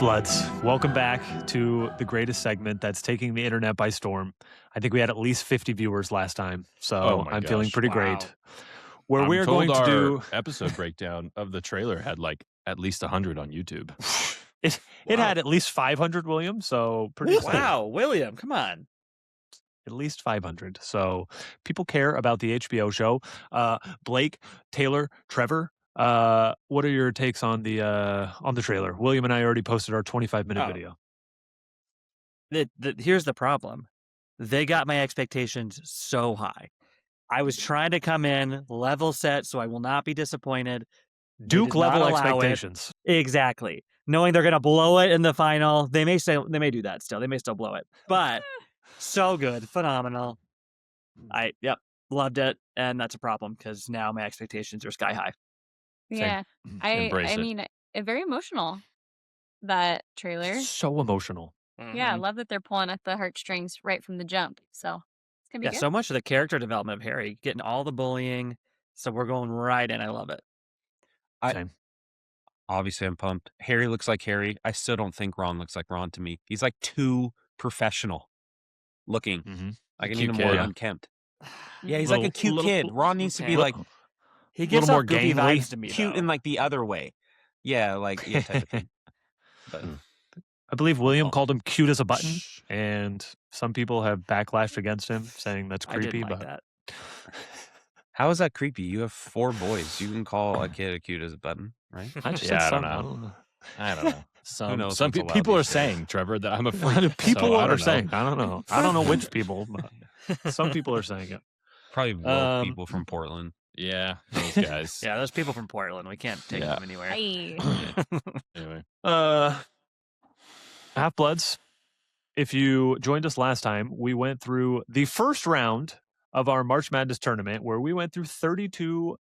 Half-Bloods, welcome back to the greatest segment that's taking the internet by storm. I think we had at least 50 viewers last time, so I'm feeling pretty great. Where we're going to do episode breakdown of the trailer had like at least 100 on YouTube. it had at least 500, William, so pretty Wow, William, come on. At least 500. So people care about the HBO show. Blake, Taylor, Trevor, what are your takes on the trailer? William and I already posted our 25-minute video. Here's the problem. They got my expectations so high. I was trying to come in level set so I will not be disappointed. Duke level expectations. Exactly. Knowing they're going to blow it in the final. They may do that still. They may still blow it. But so good. Phenomenal. Loved it. And that's a problem because now my expectations are sky high. Yeah. I mean, very emotional, that trailer. So emotional. Mm-hmm. Yeah, I love that they're pulling at the heartstrings right from the jump. So it's going to be good. So much of the character development of Harry, getting all the bullying. So we're going right in. I love it. Same. Obviously, I'm pumped. Harry looks like Harry. I still don't think Ron looks like Ron to me. He's like too professional looking. Mm-hmm. Like I need him more unkempt. Yeah, he's like a cute kid. Ron needs to be like... He gives more goofy vibes to me. Cute in like the other way. Yeah, like type of thing. But, I believe William called him cute as a button, and some people have backlashed against him, saying that's creepy. I didn't like that. How is that creepy? You have 4 boys. You can call a kid a cute as a button, right? I just I said don't know. I don't know. Who knows Some people are saying, Trevor, that I'm a freak. People I are don't saying. I don't know. I don't know which people, but some people are saying it. Probably woke people from Portland. Yeah, those guys. Yeah, those people from Portland. We can't take them anywhere. Anyway. Half-Bloods, if you joined us last time, we went through the first round of our March Madness tournament where we went through 32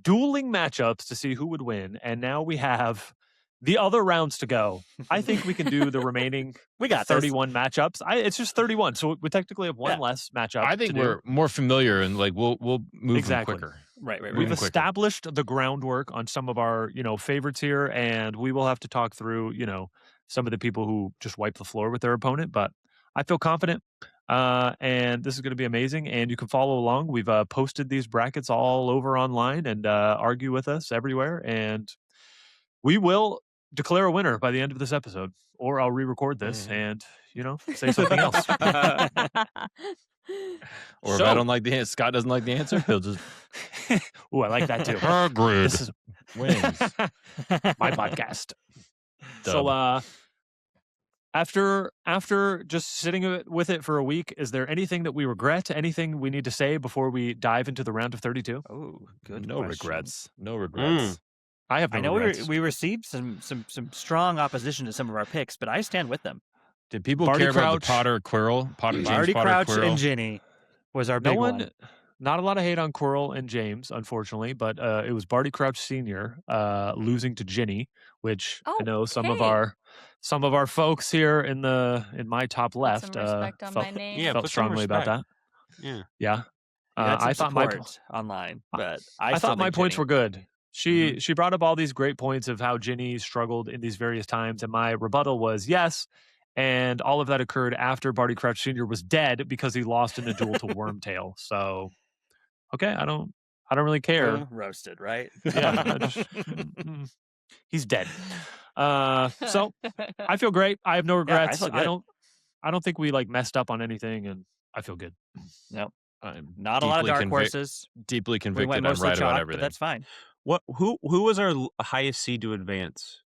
dueling matchups to see who would win. And now we have the other rounds to go. I think we can do the remaining we got 31 matchups. It's just 31. So we technically have one less matchup. I think we're more familiar and like we'll move them quicker. Right. We've established the groundwork on some of our, favorites here, and we will have to talk through, some of the people who just wipe the floor with their opponent. But I feel confident, and this is going to be amazing. And you can follow along. We've posted these brackets all over online and argue with us everywhere. And we will declare a winner by the end of this episode, or I'll re-record this and, say something else. Or if I don't like the answer, Scott doesn't like the answer, he'll just... Ooh, I like that too. Hagrid This is wins. my podcast. So after just sitting with it for a week, is there anything that we regret? Anything we need to say before we dive into the round of 32? Oh, good. No question. regrets. No regrets. I have no I know regrets. we received some strong opposition to some of our picks, but I stand with them. Did people Barty care Crouch, about the Potter Quirrell? Barty Crouch Quirrell? and Ginny was our big one. Not a lot of hate on Quirrell and James, unfortunately, but it was Barty Crouch Sr. Losing to Ginny, which I know some of our folks here in my top left felt strongly about that. Yeah. I thought my online, but I thought my points were good. She brought up all these great points of how Ginny struggled in these various times, and my rebuttal was yes. And all of that occurred after Barty Crouch Sr. was dead because he lost in a duel to Wormtail. So, okay, I don't really care. Roasted, right? Yeah, he's dead. So I feel great. I have no regrets. I don't think we messed up on anything, and I feel good. Nope. I'm not a lot of dark horses. Deeply convicted. I'm right about everything. But that's fine. Who was our highest seed to advance?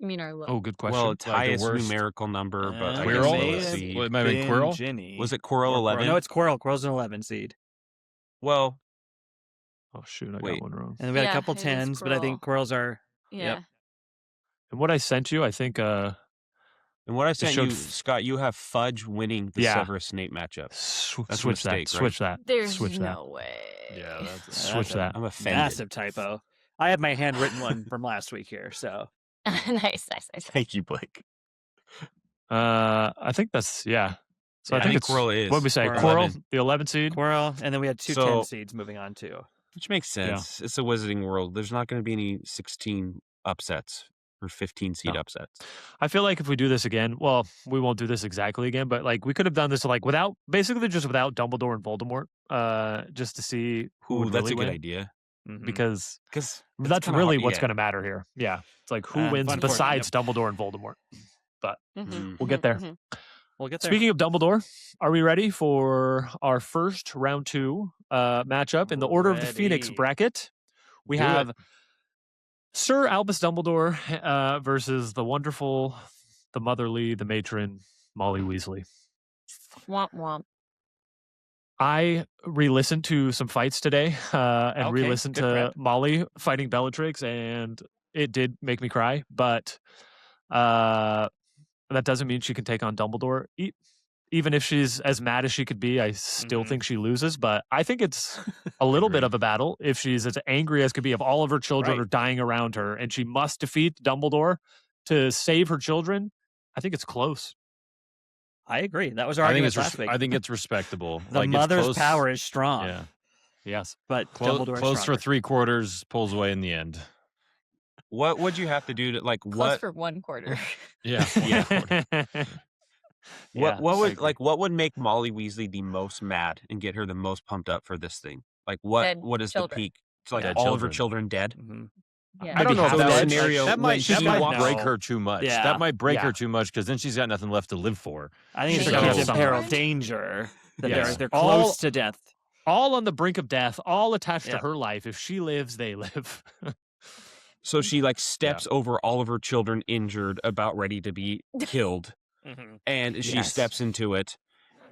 You mean our low? Oh, good question. Well, it's highest numerical number, but Quirrell? Well, it might have been Quirrell? Ginny. Was it Quirrell 11? No, it's Quirrell. Quirrell's an 11 seed. Well, oh shoot, I got one wrong. And we had a couple 10s, but I think Quirrell's are. Yeah. Yep. And what I sent you, I think. And what I sent you, Scott, you have Fudge winning the Severus Snape matchup. Switch that. Right? Switch that. There's switch no that. way. Yeah, switch that. I'm offended. Massive typo. I have my handwritten one from last week here, so. nice. Thank you, Blake. I think that's So yeah, I think it's Quirrell is. What did we say? Quirrell, the 11 seed. Quirrell, and then we had two 10 seeds moving on too. Which makes sense. It's a Wizarding World. There's not going to be any 16 upsets. for 15 seed No. upsets. I feel like if we do this again, well, we won't do this exactly again, but like we could have done this like without Dumbledore and Voldemort, just to see who Ooh, would that's really a good win. idea. Because Because that's really what's going to matter here. Yeah, it's like who wins fun for it, besides Dumbledore and Voldemort. But Mhm, we'll get there. mhm. We'll get there. Speaking of Dumbledore, are we ready for our first round 2 matchup in the Order of the Phoenix Ready. bracket? We Do have it. Sir Albus Dumbledore versus the wonderful, the motherly, the matron, Molly Weasley. Womp womp. I re-listened to some fights today and Okay, re-listened good to prep. Molly fighting Bellatrix, and it did make me cry. But that doesn't mean she can take on Dumbledore. Even if she's as mad as she could be, I still think she loses. But I think it's a little bit Agreed. of a battle if she's as angry as could be if all of her children Right. are dying around her and she must defeat Dumbledore to save her children. I think it's close. I agree. That was our I think argument it's last week. I think it's respectable. the Like, it's mother's close. power is strong, Yeah, Yes. but close, Dumbledore is close for stronger. 3/4, pulls away in the end. What would you have to do to like Close what? for 1/4. Yeah, What I would agree. like what would make Molly Weasley the most mad and get her the most pumped up for this thing? Like what Dead what is children. the peak? It's like Dead all of her children. children dead. Mhm. Yeah. I don't know if Maybe that half would, dead. scenario that when might she that might walks- break her too much. Yeah. That might break Yeah. her too much because then she's got nothing left to live for. I think it's Maybe. because So- in peril, danger. That Yes. they're All- close to death. all on the brink of death, all attached to Yep. her life. If she lives, they live. So she like steps over all of her children injured, about ready to be killed, and she Yes. steps into it.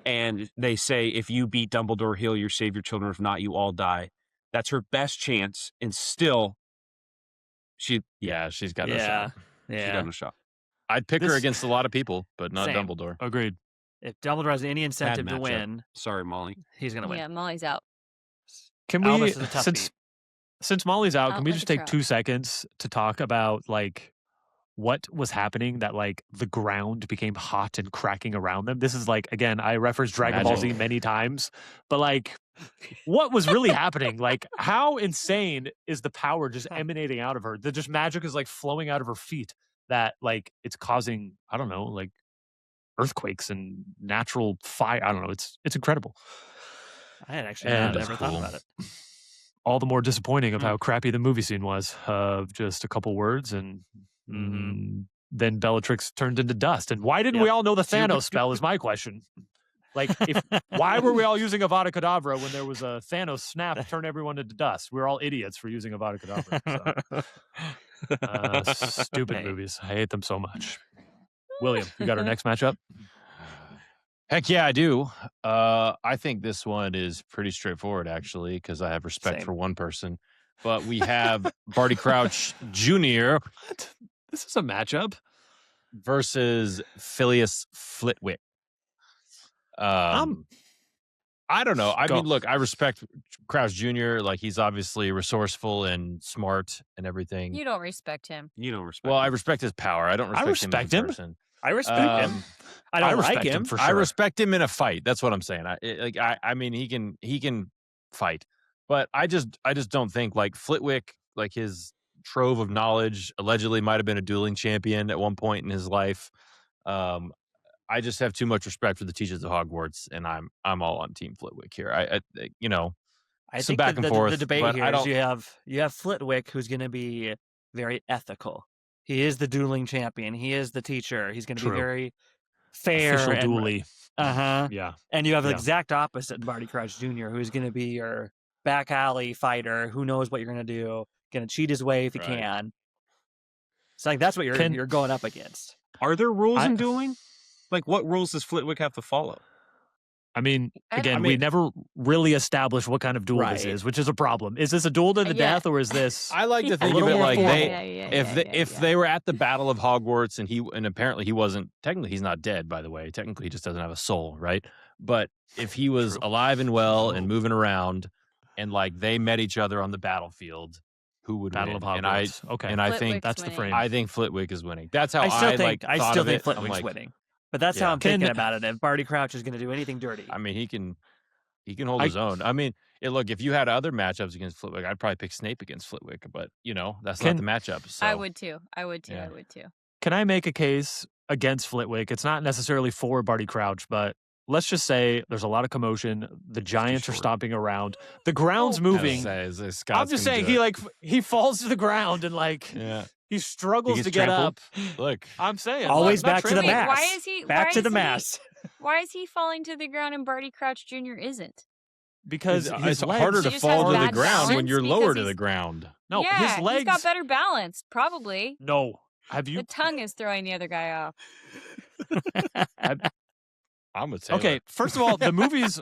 And they say, if you beat Dumbledore, he'll you save your children. If not, you all die. That's her best chance, and still, she Yeah, she's got no Yeah. shot. she Yeah. got no shot. I'd pick her This- against a lot of people, but not Same. Dumbledore. Agreed. If Dumbledore has any incentive to matchup. win, Sorry, Molly. he's going to win. Yeah, Molly's out. Can we, Albus is a tough since Molly's out, can Out we like just a take truck. 2 seconds to talk about like what was happening that like the ground became hot and cracking around them? This is like, again, I referenced Dragon Ball Z Magic. many times, but like what was really happening? Like how insane is the power just emanating out of her? The just magic is like flowing out of her feet that like it's causing, I don't know, like earthquakes and natural fire. I don't know. It's incredible. I had actually And- never thought Cool. about it. All the more disappointing of how crappy the movie scene was of just a couple words and then Bellatrix turned into dust. And why didn't we all know the Thanos spell is my question. Like, why were we all using Avada Kedavra when there was a Thanos snap to turn everyone into dust? We're all idiots for using Avada Kedavra. So. Stupid Hey. movies. I hate them so much. William, you got our next matchup? Heck yeah, I do. I think this one is pretty straightforward, actually, because I have respect Same. for one person. But we have Barty Crouch Jr. What? This is a matchup? versus Phileas Flitwick. I don't know. I Go. mean, look, I respect Crouch Jr. Like, he's obviously resourceful and smart and everything. You don't respect him. You don't respect. Well, I him. respect his power. I don't I respect him respect as a him. person. I respect him. I don't respect like him. for I sure. respect him in a fight. That's what I'm saying. I mean, he can fight, but I just don't think like Flitwick, like his trove of knowledge, allegedly might have been a dueling champion at one point in his life. I just have too much respect for the teachers of Hogwarts, and I'm all on Team Flitwick here. I I some think back and the forth, debate but here I is don't- you have Flitwick, who's going to be very ethical. He is the dueling champion. He is the teacher. He's going to be True. very fair. Official and, duelie. Uh-huh. Yeah. And you have the Yeah. exact opposite in Barty Crouch Jr., who's going to be your back alley fighter who knows what you're going to do, going to cheat his way if he Right. can. It's like that's what you're going up against. Are there rules I- in dueling? Like, what rules does Flitwick have to follow? I mean, I again, don't- we never really established what kind of duel this Right. is, which is a problem. Is this a duel to the Yeah. death, or is this? I like to A think of little it more like formal. they if they were at the Battle of Hogwarts and apparently he wasn't, technically he's not dead, by the way, technically he just doesn't have a soul, right? But if he was True. alive and well and True. moving around and like they met each other on the battlefield, who would Battle win? of Hogwarts. Okay. and I think Flitwick's that's the winning. frame. I think Flitwick is winning. That's how I still think thought of it. I'm Flitwick's like, winning. But that's Yeah. how I'm thinking Can- about it. If Barty Crouch is going to do anything dirty. I mean, he can He can hold his own. I mean, look, if you had other matchups against Flitwick, I'd probably pick Snape against Flitwick, but that's not the matchup. So. I would too. Yeah. Can I make a case against Flitwick? It's not necessarily for Barty Crouch, but let's just say there's a lot of commotion. The Giants are stomping around. The ground's moving. I'm just saying he falls to the ground and he struggles to get trampled. up. Look, I'm saying always back to the mass. Why is he back to the mass? Why is he falling to the ground and Barty Crouch Jr. isn't? Because it's harder to fall to the ground when you're lower to the ground. No, yeah, his legs. He's got better balance, probably. No, have you? The tongue is throwing the other guy off. I'm a Taylor. Okay, first of all, the movies.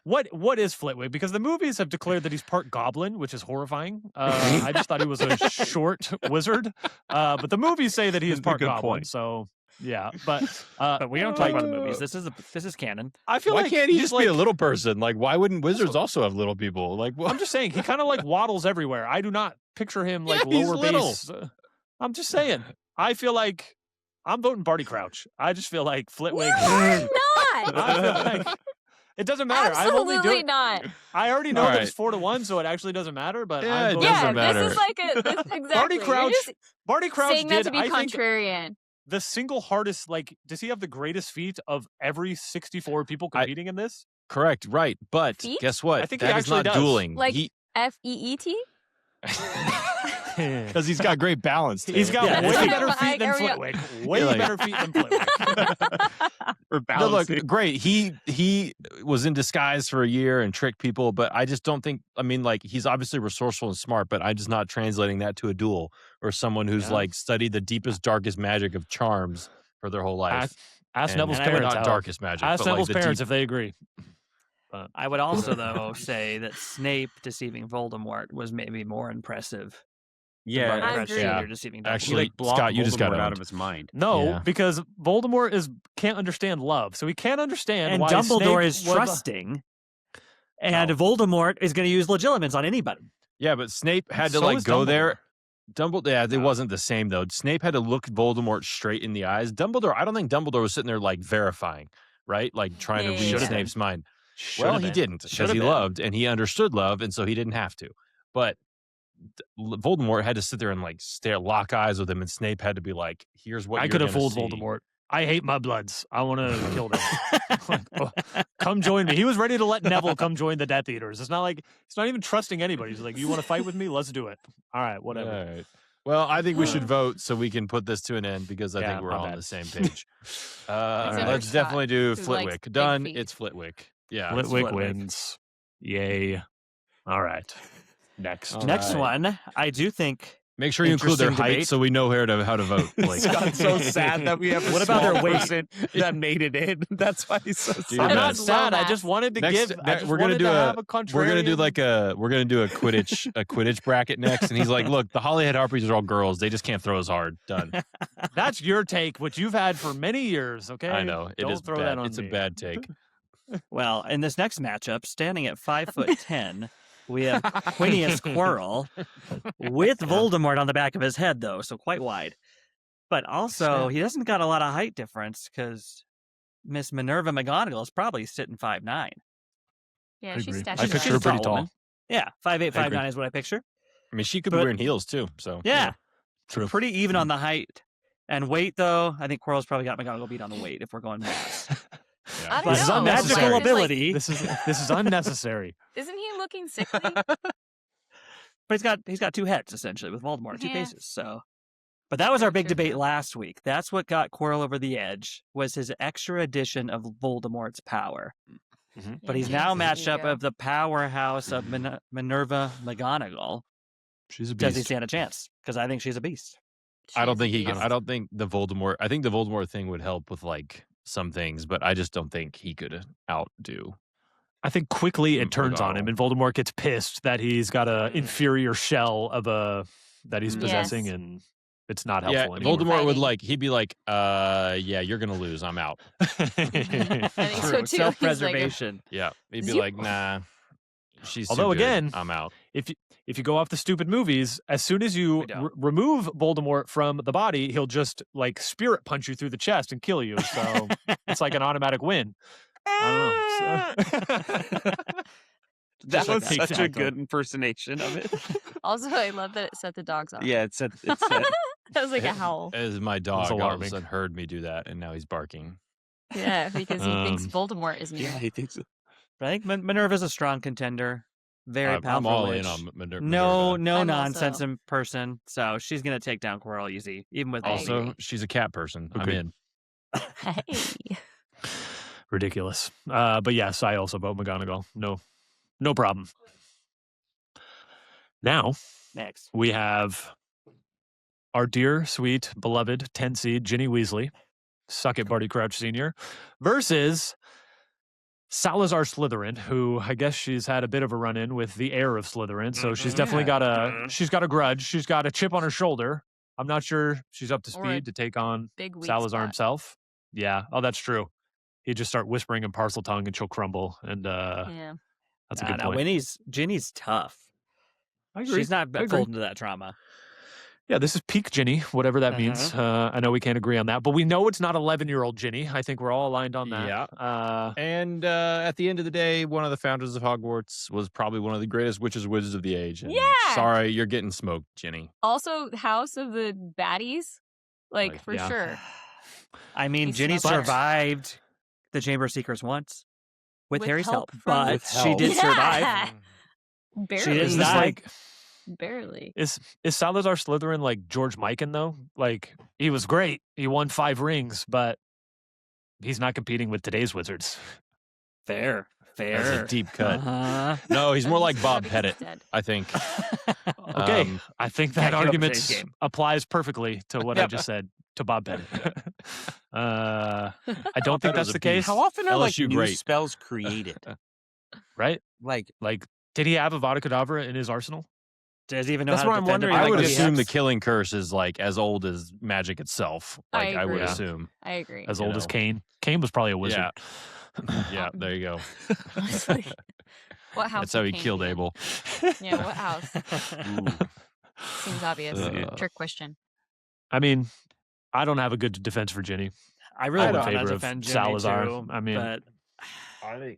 What is Flitwick? Because the movies have declared that he's part goblin, which is horrifying. I just thought he was a short wizard, but the movies say that he is part goblin. Point. So yeah, but we don't talk about the movies. This is canon. I feel why like can't he just be a little person? Like, why wouldn't wizards also have little people? Like, I'm just saying he kind of waddles everywhere. I do not picture him he's lower little. base. I'm just saying. I feel like I'm voting Barty Crouch. I just feel like Flitwick. Not. I feel like it doesn't matter. Absolutely not. I already know that it's 4-1, so it actually doesn't matter. But it doesn't matter. This is exactly. Barty Crouch saying that to be contrarian. The single hardest, does he have the greatest feat of every 64 people competing in this? Correct, right. But guess what? I think that is not dueling. FEET? Because he's got great balance. He's got way better feet than Flitwick. Way better feet than Flitwick. No, look, great. He was in disguise for a year and tricked people, but I just don't think. I mean, he's obviously resourceful and smart, but I'm just not translating that to a duel or someone who's studied the deepest, darkest magic of charms for their whole life. Ask Neville's parents. Not darkest magic. Ask Neville's parents if they agree. I would also, though, say that Snape deceiving Voldemort was maybe more impressive. Yeah, deceiving actually, Scott, you just got out of his mind. No, because Voldemort can't understand love, so he can't understand and why Dumbledore Snape is trusting, and Voldemort is going to use legilimens on anybody. Yeah, but Snape had to go there. Dumbledore, it wasn't the same though. Snape had to look Voldemort straight in the eyes. I don't think Dumbledore was sitting there verifying, right? Trying to read Snape's mind. He didn't because he loved and he understood love, and so he didn't have to. But Voldemort had to sit there and lock eyes with him, and Snape had to be like, "Here's what I could have fooled Voldemort. I hate mudbloods. I want to kill them. Come join me." He was ready to let Neville come join the Death Eaters. It's not like he's not even trusting anybody. He's like, "You want to fight with me? Let's do it." All right, whatever. All right. Well, I think we should vote so we can put this to an end because I think we're all on the same page. Let's definitely do Flitwick. Done. It's Flitwick. Yeah, Flitwick wins. Yay! All right. Next one, I do think. Make sure you include their height so we know how to vote. Scott's so sad that we have. What about their weight? That made it in? That's why he's so sad. I'm not sad. I just wanted to give. We're gonna do a Quidditch bracket next, and he's like, "Look, the Holyhead Harpies are all girls. They just can't throw as hard." Done. That's your take, which you've had for many years. Okay, I know it is throw bad. That on it's me. a bad take. Well, in this next matchup, standing at 5'10", we have Quinius Quirrell with Voldemort on the back of his head, though, so quite wide. But also, he doesn't got a lot of height difference because Miss Minerva McGonagall is probably sitting 5'9". Yeah, she's I picture her pretty tall. Yeah, 5'8", 5'9" is what I picture. I mean, she could be wearing heels too. So yeah, true. Pretty even on the height and weight, though. I think Quirrell's probably got McGonagall beat on the weight if we're going mass. I But don't know. magical ability. This is unnecessary. Isn't he looking sickly? But he's got two heads essentially with Voldemort, two faces. So, but that was our big debate last week. That's what got Quirrell over the edge was his extra addition of Voldemort's power. Mm-hmm. But he's now matched up of the powerhouse of Minerva McGonagall. She's a beast. Does he stand a chance? Because I think she's a beast. I don't think he can. I don't think the Voldemort. I think the Voldemort thing would help with some things, but I just don't think he could outdo. I think quickly it turns on him, and Voldemort gets pissed that he's got an inferior shell of that he's possessing, and it's not helpful anymore. Voldemort would he'd be like, yeah, you're gonna lose. I'm out. I think so too. Self-preservation. Yeah, he'd be like, nah. She's Although too good. again, I'm out. If you go off the stupid movies, as soon as you remove Voldemort from the body, he'll just spirit punch you through the chest and kill you. So it's like an automatic win. I don't know. That like was that. such a Exactly. good impersonation of it. Also, I love that it set the dogs off. Yeah, it said That was like a howl. As my dog all of a alarming. sudden heard me do that, and now he's barking. Yeah, because he thinks Um, Voldemort is near. yeah, he thinks But I think Minerva's a strong contender. Very I'm powerful. all in witch. on Minerva. No I'm nonsense also- in person. So she's gonna take down Quirrell easy, even with I Voldemort. agree. Also, she's a cat person. I'm Agreed. in. Hey. Ridiculous. But yes, I also vote McGonagall. No problem. Now Next. we have our dear, sweet, beloved 10 seed Ginny Weasley, suck it Barty Crouch Sr., versus Salazar Slytherin, who I guess she's had a bit of a run-in with the heir of Slytherin, so she's definitely got a grudge. She's got a chip on her shoulder. I'm not sure she's up to Or a speed to take on Big weak Salazar spot. himself. Yeah. Oh, that's true. He'd just start whispering in parcel tongue and she'll crumble. And Yeah. that's a good point. Ginny's tough. I agree. She's not I agree. folding to that trauma. Yeah, this is peak Ginny, whatever that means. I know we can't agree on that, but we know it's not 11-year-old Ginny. I think we're all aligned on that. Yeah. And at the end of the day, one of the founders of Hogwarts was probably one of the greatest wizards of the age. And Yeah. Sorry, you're getting smoked, Ginny. Also, House of the Baddies, Like, for yeah. sure. I mean, He's Ginny smart. survived the Chamber of Secrets once with Harry's help, from- but With she help. did survive. Yeah. Barely. She didn't Is this die. like Barely. is Salazar Slytherin like George Mikan though? Like he was great. He won 5 rings, but he's not competing with today's wizards. Fair. That's a deep cut. Uh-huh. No, he's more like Bob Because he's Pettit, dead. I think. Okay, I think that Can't keep up with argument today's game. applies perfectly to what I just said to Bob Pettit. I don't think Pettit that's was a the case, beast. How often are like LSU new great. spells created? right? Like Like, did he have Avada Kedavra in his arsenal? Does he even know That's how to what I'm defend it? wondering, I like, would what he assume the has- killing curse is like as old as magic itself. I Like I would agree. assume. I agree. As You old as know. Cain? Cain was probably a wizard. Yeah. Yeah, there you go. Honestly. What house? That's how he came killed in? Abel. Yeah, what house? ooh, Seems obvious. Uh, Trick question. I mean, I don't have a good defense for Ginny. I really I'm in want to favor of defend Ginny Salazar. too, I mean, but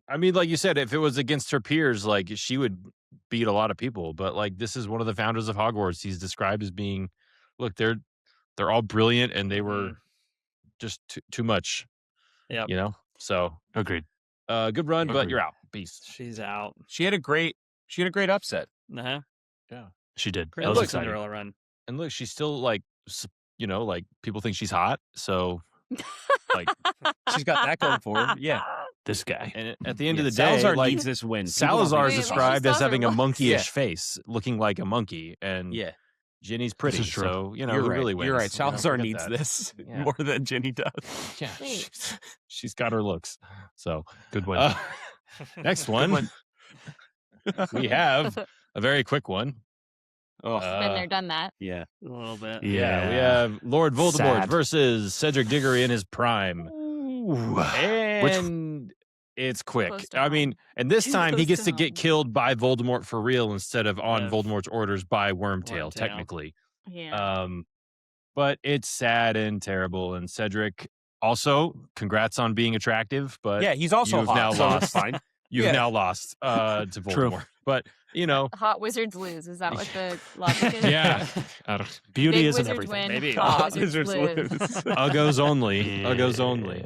I mean, like you said, if it was against her peers, like she would beat a lot of people. But like this is one of the founders of Hogwarts. He's described as being, look, they're all brilliant and they were just too much. Yep. You know. So agreed. good run, but Agreed. you're out. Peace. she's out. she had a great upset. Uh-huh. She did. Great That was little exciting. Cinderella run. And look, she's still like, like people think she's hot. So like, She's got that going for her. Yeah. This guy. and at the end of Yeah, the day, Salazar like needs this win. People don't Salazar is Wait, think but he's she described as still having a looks- monkeyish Yeah. face, looking like a monkey, and Yeah, Ginny's pretty. is true. So you know you're who right. really wins. You're right. You know, Salazar forget needs that. this Yeah. more than Ginny does. Yeah, Wait. she's got her looks. So Good one. next Good one, one. we have a very quick one. Oh, Been there, done that. yeah. A little bit. Yeah, we have Lord Voldemort Sad. versus Cedric Diggory in his prime, Ooh. and it's quick. Close to I home. mean, and this Too time he close gets to to get home. killed by Voldemort for real instead of on Yeah. Voldemort's orders by Wormtail, Wormtail. technically. Yeah. But it's sad and terrible. And Cedric, also, congrats on being attractive, but Yeah, he's also you've hot, now so lost. it's fine. you've Yeah. now lost to True. Voldemort. But you know, Hot wizards lose. Is that what the logic is? yeah, Beauty Big isn't wizards everything. win. Maybe. Hot Hot wizards wizards lose. lose. Uggos only, Uggos only.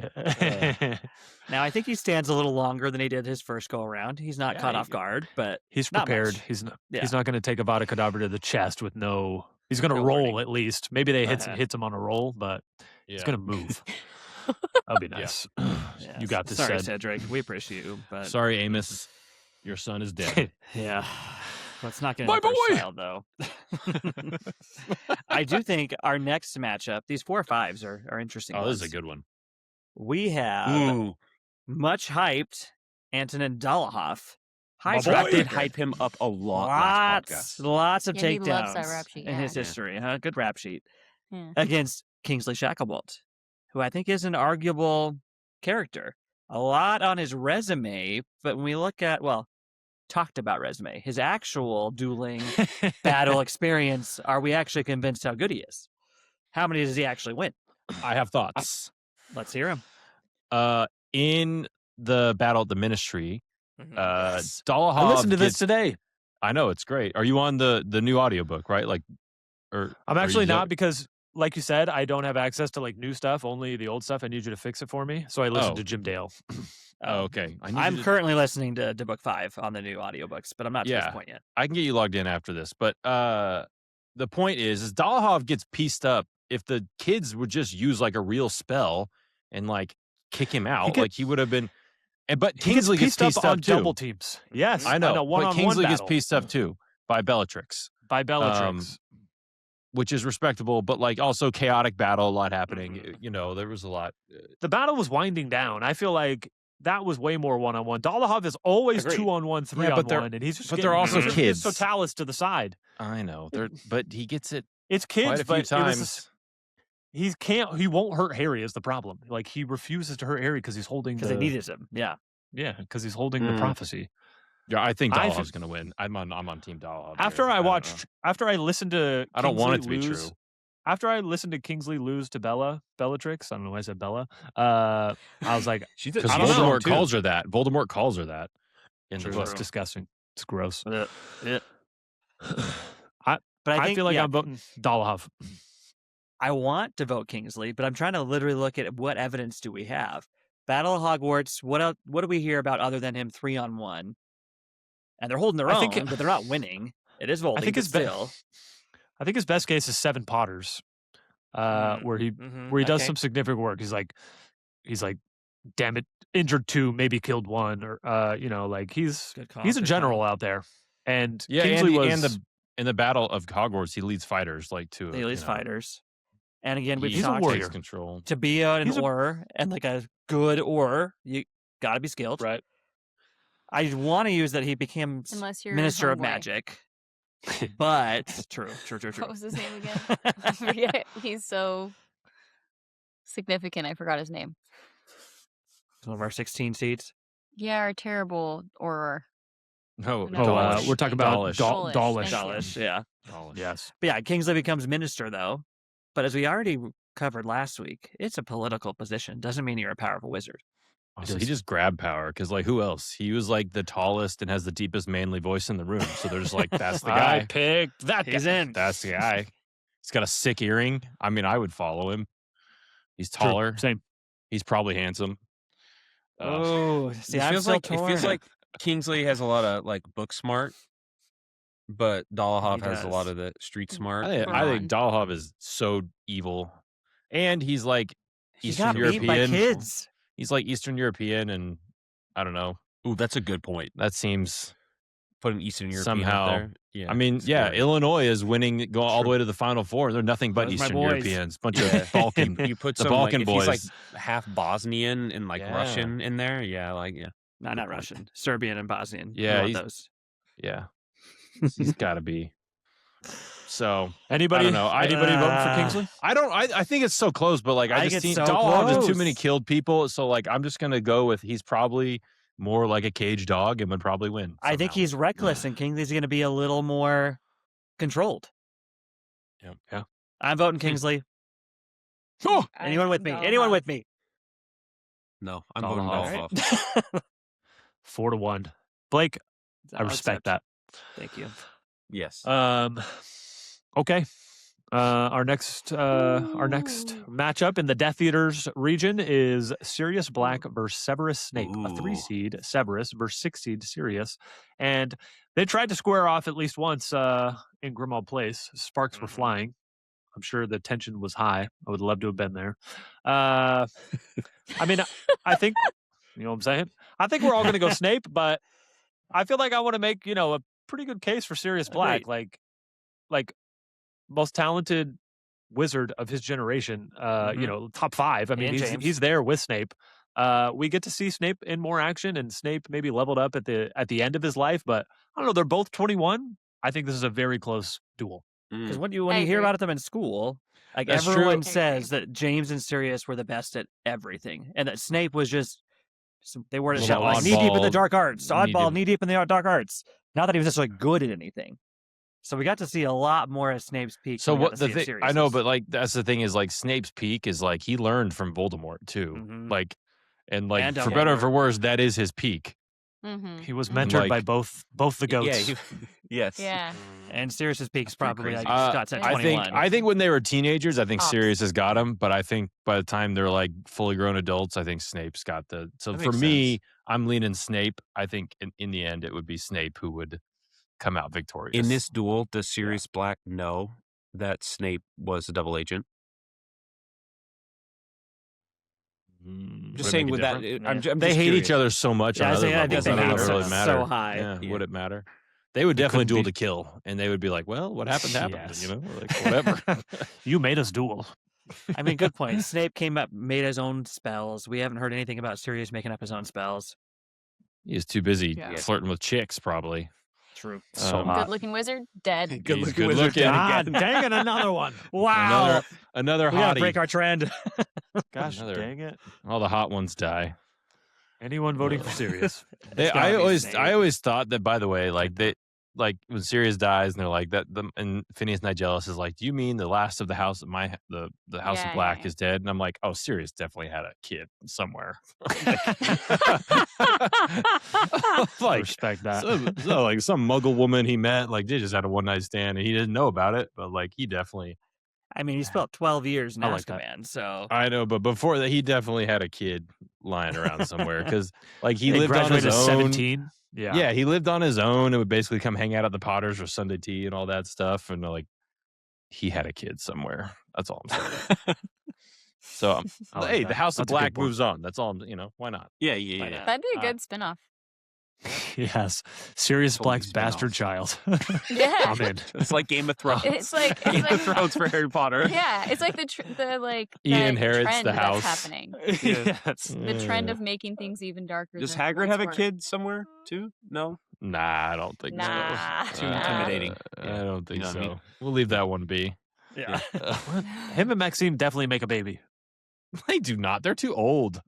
Now I think he stands a little longer than he did his first go around. He's not Yeah, caught he- off guard, but He's Not prepared. much. He's not. Yeah. He's not going to take Avada Kedavra to the chest with no. He's going to No roll warning. at least. Maybe they Uh-huh. hits him on a roll, but he's going to move. That'd be Yeah. nice. yeah. You got this. Sorry, Ced. Cedric. We appreciate you, but Sorry, Amos, your son is dead. yeah. Let's not get My into boy! first child, though. I do think our next matchup, these 4 or 5s are interesting. Oh, this is a ones. good one. We have Ooh, much hyped Antonin Dolohov. I High did hype him up a lot. Last podcast. Lots of Yeah, he takedowns loves that rap sheet, in his yeah. history. Huh? Good rap sheet Yeah. against Kingsley Shacklebolt, who I think is an arguable character. A lot on his resume, but when we look at, talked about resume, his actual dueling battle experience, are we actually convinced how good he is? How many does he actually win? I have thoughts. Let's hear him. In the battle at the Ministry, Yes. Dolohov I listened to this gets- today. I know, it's great. Are you on the new audiobook, right? Like, or I'm or actually is that- not because, like you said, I don't have access to like new stuff, only the old stuff. I need you to fix it for me. So I listened Oh. to Jim Dale. Oh, okay. I need I'm you to- currently listening to book 5 on the new audiobooks, but I'm not to Yeah. this point yet. I can get you logged in after this, but the point is Dolohov gets pieced up if the kids would just use like a real spell and like kick him out. get- Like he would have been. But He Kingsley gets pieced on up too. double teams. Yes, I know. one But on Kingsley one gets battle pieced up too by Bellatrix, by Bellatrix. which is respectable, but like also chaotic battle, a lot happening. Mm-hmm. You know, there was a lot. The battle was winding down. I feel like that was way more one on one. Dolohov is always Agreed. 2-on-1, 3-on-1, and he's just but they're also getting kids. Totalis to the side. I know. But he gets it It's quite kids, a few but times. he won't hurt Harry is the problem. Like he refuses to hurt Harry because he's holding Because they needed him. Yeah. Yeah, because he's holding the Mm. prophecy. Yeah, I think I Dolohov's feel- going to win. I'm on Team Dolohov. After here. I don't know. watched, after I listened to, I don't want it to Kingsley be lose- true. After I listened to Kingsley lose to Bellatrix, I don't know why I said Bella. I was like, She's Because I don't know, Voldemort too. calls her that. Voldemort calls her that. In the it's book. disgusting. It's gross. Yeah. I But I I think feel like yeah, I'm voting Dolohov. I want to vote Kingsley, but I'm trying to literally look at what evidence do we have. Battle of Hogwarts. What else, what do we hear about other than him 3-on-1? And they're holding their I own, think- but they're not winning. It is voting. I think but his be- still. I think his best case is 7 Potters, where he Mhm, does okay. some significant work. He's like, damn it, injured 2, maybe killed 1, or like he's Good call, he's a good general call. out there. And Yeah, Kingsley and was in the Battle of Hogwarts, he leads fighters like to He leads fighters. And again, we've He's a talked warrior. takes control. to be an He's a- Auror and like a good Auror, you got to be skilled. right. I want to use that he became Unless you're Minister of homeboy. Magic, but true. What was his name again? I forget. He's so significant. I forgot his name. One of our 16 seats. Yeah, our terrible Auror. No, No, we're talking about Dawlish. Dawlish, Dawlish. thank you. Dawlish, yeah. Dawlish. Yes. But yeah, Kingsley becomes minister though. But as we already covered last week, it's a political position. Doesn't mean you're a powerful wizard. So he just grabbed power because, like, who else? He was like the tallest and has the deepest manly voice in the room. So they're just like, that's the I guy. picked that He's guy. in. That's the guy. He's got a sick earring. I mean, I would follow him. He's True. taller. Same. He's probably handsome. Oh, see, it I'm feels still like torn. Kingsley has a lot of like book smart, but Dolohov He has a lot does. of the street smart. I think Dolohov is so evil, and he's like he Eastern got beat by European. kids. He's like Eastern European, and I don't know. Ooh, that's a good point. That seems. Put an Eastern European Somehow. up there. Yeah, I mean, it's yeah, scary. Illinois is winning, going all the True. way to the Final Four. They're nothing but Those are my Eastern boys. Europeans, bunch Yeah. of Balkan. You put the some Balkan like, if he's like boys. half Bosnian and like Yeah. Russian in there. Yeah, like yeah. No, not Russian. Serbian and Bosnian. We Yeah, want he's- those. Yeah, he's got to be. So Anybody? I don't know. Anybody voting for Kingsley? I don't. I think it's so close, but like I I think just it's see so Dolohov has too close. many killed people. So like I'm just gonna go with he's probably more like a cage dog and would probably win. I think somehow. he's reckless, and Kingsley's going to be a little more controlled. Yeah. I'm voting Kingsley. Oh, Anyone with me? Anyone with me? No, I'm voting Dolohov. Dolohov. 4-1. Blake, I I'll respect accept. Thank you. Yes. that. Okay. Our next matchup in the Death Eaters region is Sirius Black versus Severus Snape, a 3 Ooh. seed Severus versus 6 seed Sirius, and they tried to square off at least once in Grimmauld Place. Sparks were flying. I'm sure the tension was high. I would love to have been there. I mean, I think you know what I'm saying. I think we're all going to go Snape, but I feel like I want to make a pretty good case for Sirius Black, like most talented wizard of his generation. Top 5. I mean, And James. he's there with Snape. We get to see Snape in more action, and Snape maybe leveled up at the end of his life. But I don't know. They're both 21. I think this is a very close duel. Because Mm. when I you hear agree. about them in school, like That's true. everyone I says that James and Sirius were the best at everything, and that Snape was just they were Little like knee deep in the oddball, dark arts, oddball, knee-deep. knee deep in the dark arts. Not that he was just like good at anything. So we got to see a lot more of Snape's peak. So than we got what to the see of thing? I know, Sirius's. but like that's the thing is like Snape's peak is like he learned from Voldemort too. Mhm. Like And like And for better or Dumbledore. for worse, that is his peak. Mm-hmm. He was Mhm. mentored by Like- both the goats. Yes. Yeah. And Sirius's peak's That's pretty probably like crazy. Scott's at I 21. I think when they were teenagers, I think Tops. Sirius has got him, but I think by the time they're like fully grown adults, I think Snape's got the. So That for makes me, sense. I'm leaning Snape. I think in the end, it would be Snape who would come out victorious In this duel, does Sirius Black know that Snape was a double agent? Would Just it saying make it with that, different? I'm they just hate curious. each other so much Yeah, on I other think levels. they It hate doesn't really so matter. high. Yeah, Yeah. would it matter? They would definitely couldn't duel be- to kill, and they would be like, "Well, what happened happened." Yes. You know, like whatever. You made us duel. I mean, good point. Snape came up, made his own spells. We haven't heard anything about Sirius making up his own spells. He's too busy Yeah. flirting with chicks, probably. True. So Um, hot. Good-looking wizard dead. He's Good-looking good wizard looking. dead Ah, again. dang it, another one. Wow. Another We gotta hottie. break our trend. Gosh, Another- dang it. All the hot ones die. Anyone voting for Sirius? It's gotta be Snape. I always thought that, by the way, like when Sirius dies and they're like that, and Phineas Nigellus is like, "Do you mean the last of the house of the House Yeah, of Black yeah. is dead?" And I'm like, "Oh, Sirius definitely had a kid somewhere." I like respect that. so like some Muggle woman he met, like they just had a one night stand and he didn't know about it, but like he definitely. I mean, he spent 12 years in I like that. Azkaban, so I know, but before that, he definitely had a kid lying around somewhere because like he They lived on his graduated own. at 17. Yeah. Yeah, he lived on his own and would basically come hang out at the Potters for Sunday tea and all that stuff. And like, he had a kid somewhere. That's all I'm saying. So, I like hey, that. the House of That's a good Black point. moves on. That's all. Why not? Yeah. That'd be a good spin-off. Yes. Sirius Totally Black's spin-off. bastard child. Yeah. I'm in. It's like Game of Thrones. It's like Game of Thrones for Harry Potter. yeah, it's like He the inherits trend the that's house. happening. Yes. The trend of making things even darker. Does than Hagrid once have a were. kid somewhere too? No. Nah, I don't think Nah. so. Too intimidating. I don't think You know so. what I mean? We'll leave that one be. yeah. Him and Maxime definitely make a baby. They do not. They're too old.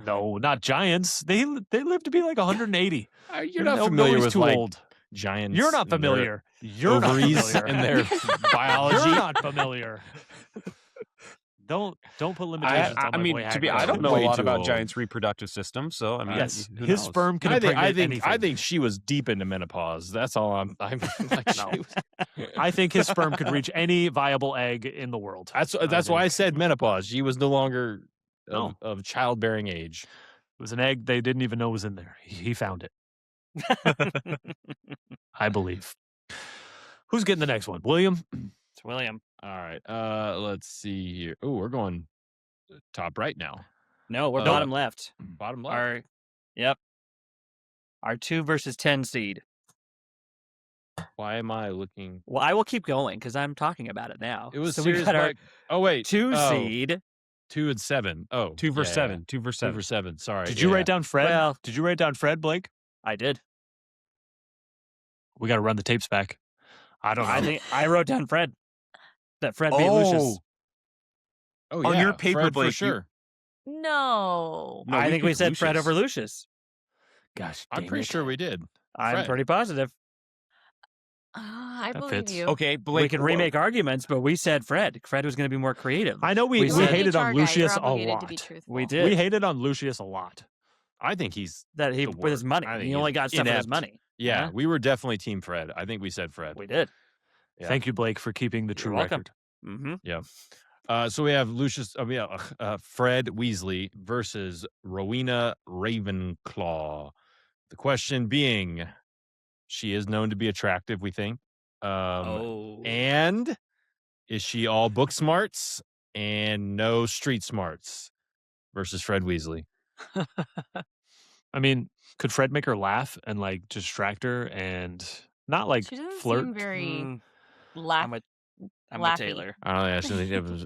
No, not giants. They live to be like 180. You're not No- familiar nobody's with too like old. giants. You're not and their familiar. You're not ovaries familiar. and their biology. You're not familiar. Don't put limitations on I my mean, boy to be, Hagrid. I don't know Way a lot too about old. giants' reproductive system, so I mean, Yes, who his knows? sperm can I impregnate think anything. I think she was deep into menopause. That's all I'm like, No. she was- I think his sperm could reach any viable egg in the world. That's why I said menopause. She was no longer No. of childbearing age. It was an egg they didn't even know was in there. He found it. I believe. Who's getting the next one? William? It's William. All right. Let's see here. Oh, we're going top right now. No, we're Oh. bottom left. Bottom left. Yep. Our 2 versus 10 seed. Why am I looking? Well, I will keep going because I'm talking about it now. It was so we Sirius got our Black. Oh wait, 2 Oh, seed. 2 and 7. Oh, 2 versus yeah, 7. 2 versus 2 7. for 7. Sorry. Did you write down Fred? Well- Did you write down Fred, Blake? I did. We got to run the tapes back. I don't know. I think I wrote down Fred. That Fred beat Lucius. Oh, On yeah, your paper, Fred, Blake, for you- sure. No. No, I think we picked said Fred Lucius. over Lucius. Gosh, I'm dang pretty it. sure we did. I'm Fred. pretty positive. I That believe fits. you. Okay, Blake, We can remake arguments, but we said Fred. Fred was going to be more creative. I know we We said- hated on HR guy, you're Lucius a obligated to be lot. truthful. We did. We hated on Lucius a lot. I think he's. that he the with his word. money. I think He he's only got stuff with his inept. money. Yeah, Yeah. we were definitely Team Fred. I think we said Fred. We did. Yeah. Thank you, Blake, for keeping the true welcome. record. Mm-hmm. So we have Fred Weasley versus Rowena Ravenclaw. The question being, she is known to be attractive, we think. And is she all book smarts and no street smarts versus Fred Weasley? I mean, could Fred make her laugh and like distract her and not like She doesn't flirt? seem very Mm, laugh. I'm with Laughy. Taylor. I don't know. I shouldn't think it was.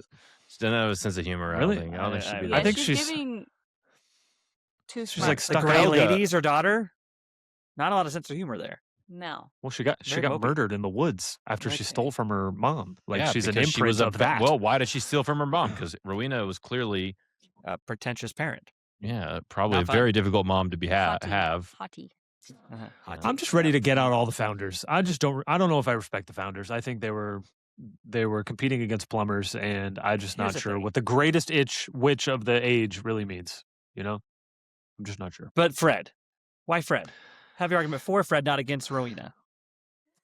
She doesn't have a sense of humor. Really? I don't think. I don't think she'd be I Yeah, that. think she's she's- giving too she's smart. like The stuck Gray out. Lady's her daughter. Not a lot of sense of humor there. No. Well, she got Very got mopey. murdered in the woods after she Okay. stole from her mom. Like Yeah, she's an because she imprint was a of that. Well, why did she steal from her mom? Because Rowena was clearly, A pretentious parent. probably Not a fun. very difficult mom to be Hottie. have. Hottie. I'm just ready to get out all the founders. I don't know if I respect the founders. I think they were competing against plumbers, and I'm just Here's not the sure thing. what the greatest witch of the age really means. You know, I'm just not sure. But Fred. Why Fred? Have your argument for Fred, not against Rowena.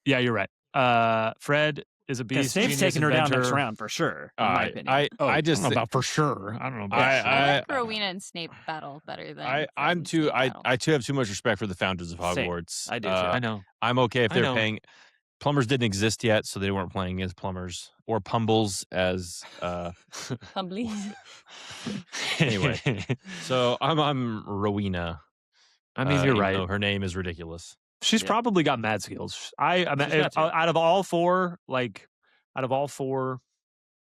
Yeah, you're right. Fred is a Because beast. Snape's genius, taking her down next inventor. round for sure, in my opinion. I I just don't know about for sure. I don't know about I like I- Rowena and Snape battle better than Fred I'm and too Snape I battle. I too have too much respect for the founders of Same. Hogwarts. I do, too. I know. I'm okay if I they're know. paying. Plumbers didn't exist yet, so they weren't playing as plumbers or pumbles as. Humbly. Anyway. So I'm Rowena. I mean, you're even right. though her name is ridiculous. She's Yeah. probably got mad skills. She's got to. Out of all four,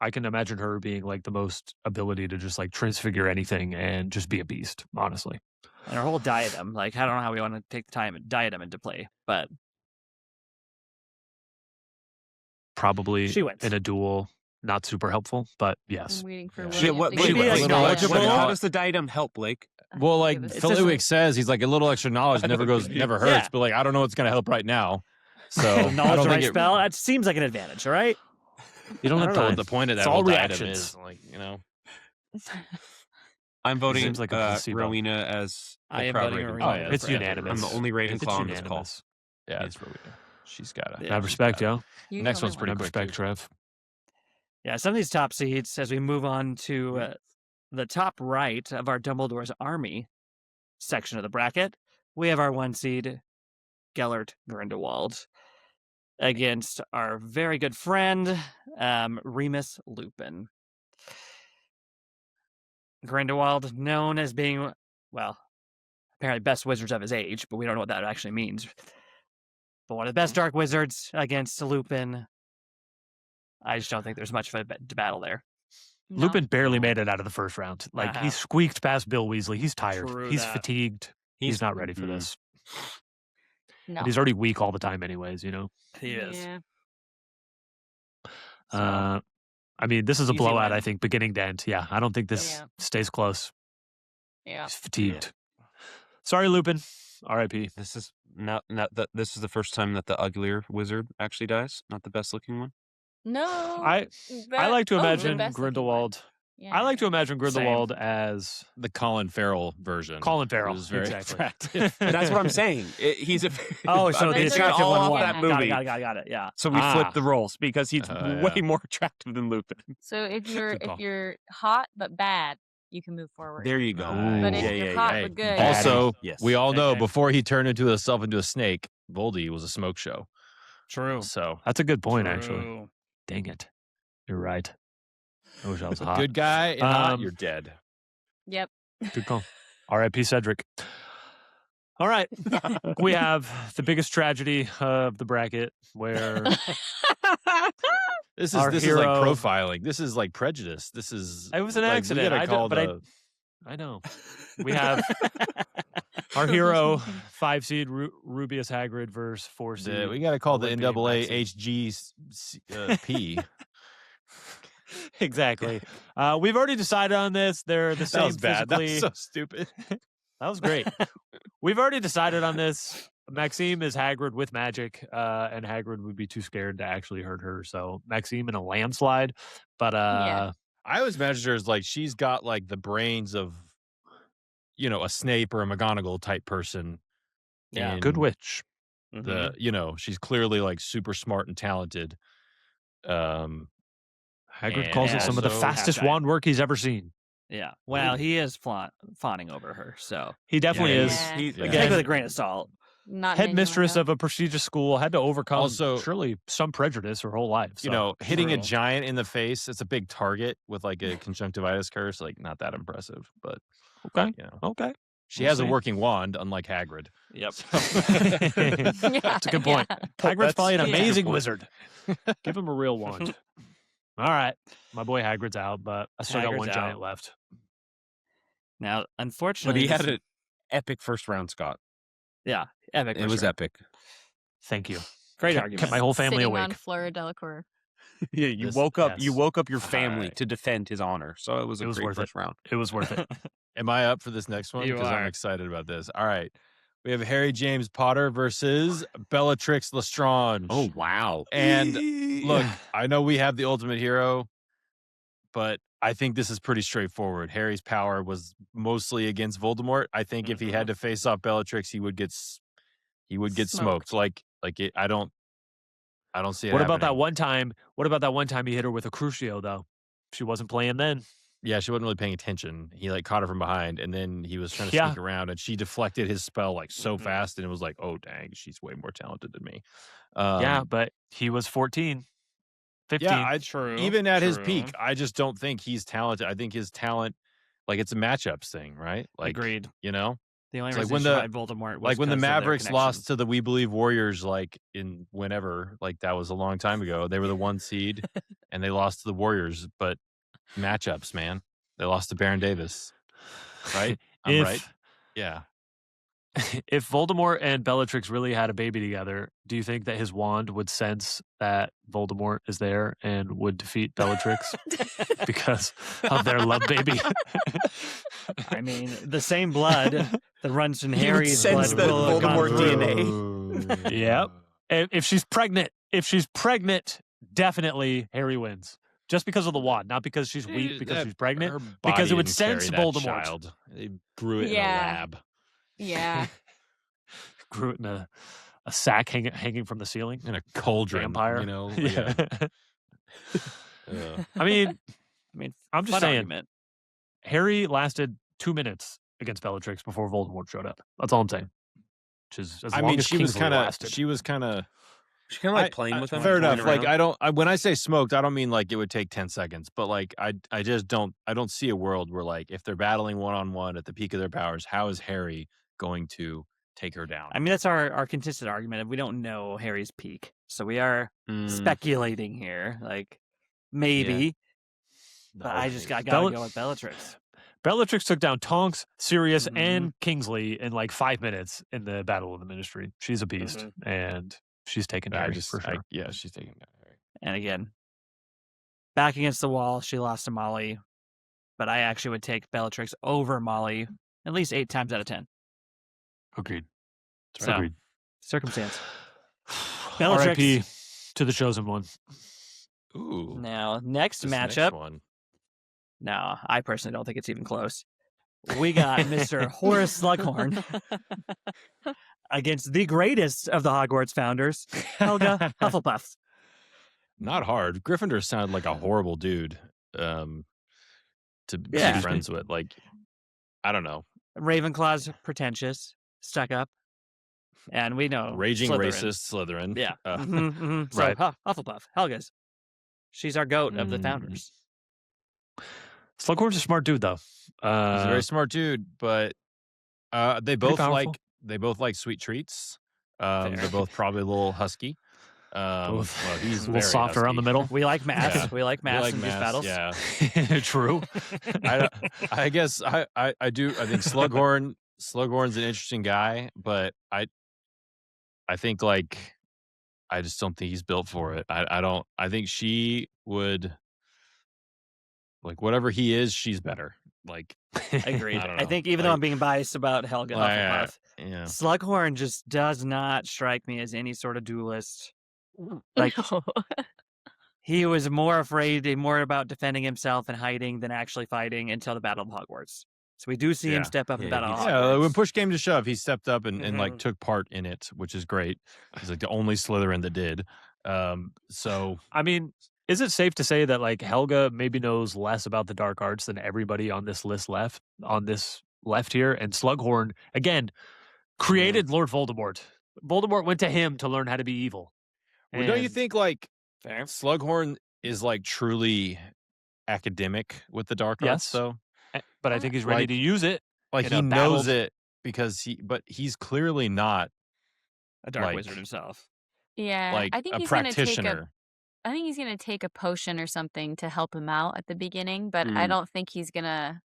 I can imagine her being like the most ability to just like transfigure anything and just be a beast. Honestly, And her whole diadem. Like, I don't know how we want to take the time and diadem into play, but probably she wins. in a duel, not super helpful, but yes. I'm waiting for Yeah. William Shit, what, to wait, get Maybe, wait, like, wait, knowledgeable. how does the diadem help, Blake? Well, like It's just- Flitwick says, he's like a little extra knowledge never never hurts. Yeah. But like I don't know what's gonna help right now. So I knowledge don't the right think it, spell. That seems like an advantage, all right? You don't I have don't know to. what the point of that It's all whole diadem reactions. is. Like I'm voting seems like a placebo. Rowena as the I am crowd voting Ravenclaw. Rowena. Oh, yeah, It's Fred. unanimous. I'm the only It's Ravenclaw on this call. unanimous. yeah, it's Rowena. She's got it. Yeah. Mad respect, yo. You're the Next only one's pretty Mad quick. respect, too. Trev. Yeah, some of these top seeds, as we move on to the top right of our Dumbledore's Army section of the bracket, we have our 1 seed, Gellert Grindelwald, against our very good friend, Remus Lupin. Grindelwald, known as being, well, apparently best wizards of his age, but we don't know what that actually means. But one of the best dark wizards against Lupin. I just don't think there's much of a battle there. No. Lupin barely made it out of the first round. Like Uh-huh. he squeaked past Bill Weasley. He's tired. True He's that. fatigued. He's not ready for Mhm. this. No. And he's already weak all the time, anyways. You know. He is. Yeah. So, I mean, this is a Easy blowout. win. I think beginning to end. Yeah, I don't think this Yeah. stays close. Yeah. He's fatigued. Sorry, Lupin. R.I.P. This is not that. This is the first time that the uglier wizard actually dies, not the best looking one. No. I like to the imagine best looking one. Grindelwald. Yeah. I like to imagine Grindelwald as The Colin Farrell version. Colin Farrell. Who's very Exactly. attractive. That's what I'm saying. He's a. oh, so I'm the Those basing are it attractive all one off won. that Got it, movie. got it. Yeah. So we Ah. flipped the roles because he's way Yeah. more attractive than Lupin. So if you're Good call. hot but bad, you can move forward. There you go. But if yeah, you're yeah, hot yeah. but good, Also, Yes. we all know Okay. before he turned himself into a snake, Voldy was a smoke show. True. So That's a good point, actually. Dang it. You're right. I wish I was hot. good guy and hot, you're dead. Yep. Good call. R.I.P. Cedric. All right. We have the biggest tragedy of the bracket where This is Our like hero- profiling. This is like prejudice. This is it was an like, we accident. gotta I call don't, but the- I know. We have our hero 5 seed Rubius Hagrid versus 4 seed. we got to call the Olympian NAAHGP. Exactly. We've already decided on this. They're the same That was bad. That physically. was so stupid. That was great. We've already decided on this. Maxime is Hagrid with magic, and Hagrid would be too scared to actually hurt her. So Maxime in a landslide. But Yeah. I always imagine her as like she's got like the brains of, a Snape or a McGonagall type person. Yeah. in good witch. The she's clearly like super smart and talented. Hagrid And calls it some of the also fastest half-giant. wand work he's ever seen. Yeah. Well, he is fawning over her, so He definitely Yeah, is. Yeah. He, Yeah. take it Again, with a grain of salt. Not headmistress ninja of a prestigious school, had to overcome Also- surely some prejudice her whole life. So. hitting a True. giant in the face, it's a big target with like a conjunctivitis curse, like not that impressive, but Okay. okay. She We'll has a see. working wand, unlike Hagrid. Yep. Yeah. That's a good point. Hagrid's probably an yeah. amazing wizard. Give him a real wand. All right. My boy Hagrid's out, but I still got Hagrid's one out. giant left. Now, but unfortunately, he had this- an epic first round, Scott. epic. It for was sure. epic. Thank you. Great Kept argument. my whole family Sitting awake. on Flora Delacour. Yeah, you This- woke up. yes. You woke up your family Alright. to defend his honor. So it was a It was great worth it. first round. It was worth it. Am I up for this next one? You Because I'm are. excited about this. All right. We have Harry James Potter versus Bellatrix Lestrange. Oh wow! And look, I know we have the ultimate hero, but I think this is pretty straightforward. Harry's power was mostly against Voldemort. I think if he had to face off Bellatrix, he would get smoked. I don't see it What about that happening. one time? What about that one time he hit her with a Crucio though? She wasn't playing then. Yeah, she wasn't really paying attention. He caught her from behind, and then he was trying to sneak around, and she deflected his spell so fast, and it was like, oh dang, she's way more talented than me. Yeah, but he was 14, 15. Yeah, True. even at his peak, I just don't think he's talented. I think his talent, it's a matchups thing, right? Agreed. You know, The only it's reason when he survived Voldemort was when the 'cause of their Mavericks lost connections. to the We Believe Warriors, in whenever, that was a long time ago. They were the 1 seed, and they lost to the Warriors, but matchups, man. They lost to Baron Davis, right? I'm right. Yeah. If Voldemort and Bellatrix really had a baby together, do you think that his wand would sense that Voldemort is there and would defeat Bellatrix because of their love baby? I mean, the same blood that runs in He would Harry's sense blood that will have gone Voldemort through. DNA. Yep. If she's pregnant, definitely Harry wins. Just because of the wand, not because she's weak, because she's pregnant. Her Because body it would didn't sense carry that Voldemort. child. They grew it in a Yeah. lab. Yeah. Grew it in a sack hanging from the ceiling. In a cauldron, Vampire. Yeah. I mean, I'm just fun saying. argument. Harry lasted 2 minutes against Bellatrix before Voldemort showed up. That's all I'm saying. Which is as long as she was Kingsley lasted. She was kind of She's kind of like playing with him. fair enough. toying around. When I say smoked, I don't mean it would take 10 seconds, but I just don't see a world where if they're battling one-on-one at the peak of their powers, how is Harry going to take her down? I mean, that's our contested argument. We don't know Harry's peak, so we are speculating here. Maybe, but I just gotta go with Bellatrix. Bellatrix took down Tonks, Sirius, and Kingsley in 5 minutes in the Battle of the Ministry. She's a beast, and she's taking Harry for sure. She's taking down Harry. And again, back against the wall, she lost to Molly, but I actually would take Bellatrix over Molly at least 8 times out of 10. Agreed. So, Agreed. circumstance. Bellatrix. R.I.P. to the chosen one. Ooh. Now, next This matchup. next one. No, I personally don't think it's even close. We got Mr. Horace Slughorn against the greatest of the Hogwarts founders, Helga Hufflepuff. Not hard. Gryffindor sounded like a horrible dude to be friends with. I don't know. Ravenclaw's pretentious, stuck up, and we know Raging Slytherin. racist Slytherin. Yeah. So, Right. Hufflepuff, Helga's. She's our goat of the founders. Slughorn's a smart dude, though. He's a very smart dude, but they both powerful. like sweet treats. They're both probably a little husky. He's a little soft around the middle. We like maths. Yeah. We like maths in these battles. Yeah. True. I guess I do. I think Slughorn's an interesting guy, but I think I just don't think he's built for it. I think she would whatever he is, she's better. Agreed. I don't know. I think even though I'm being biased about Helga Hufflepuff, yeah. Slughorn just does not strike me as any sort of duelist. No. He was more about defending himself and hiding than actually fighting until the Battle of Hogwarts. So we do see him step up in the Battle of Yeah, Hogwarts. when push came to shove, he stepped up and took part in it, which is great. He's the only Slytherin that did. So I mean, is it safe to say that Helga maybe knows less about the dark arts than everybody on this list left here? And Slughorn again created Lord Voldemort. Voldemort went to him to learn how to be evil. well, don't you And- think Fair. Slughorn is truly academic with the dark arts Yes. though? But I think he's ready to use it. in He a knows battle. it because he's clearly not A dark wizard himself. Yeah. I think a he's gonna take practitioner. I think he's gonna take a potion or something to help him out at the beginning, but I don't think he's gonna.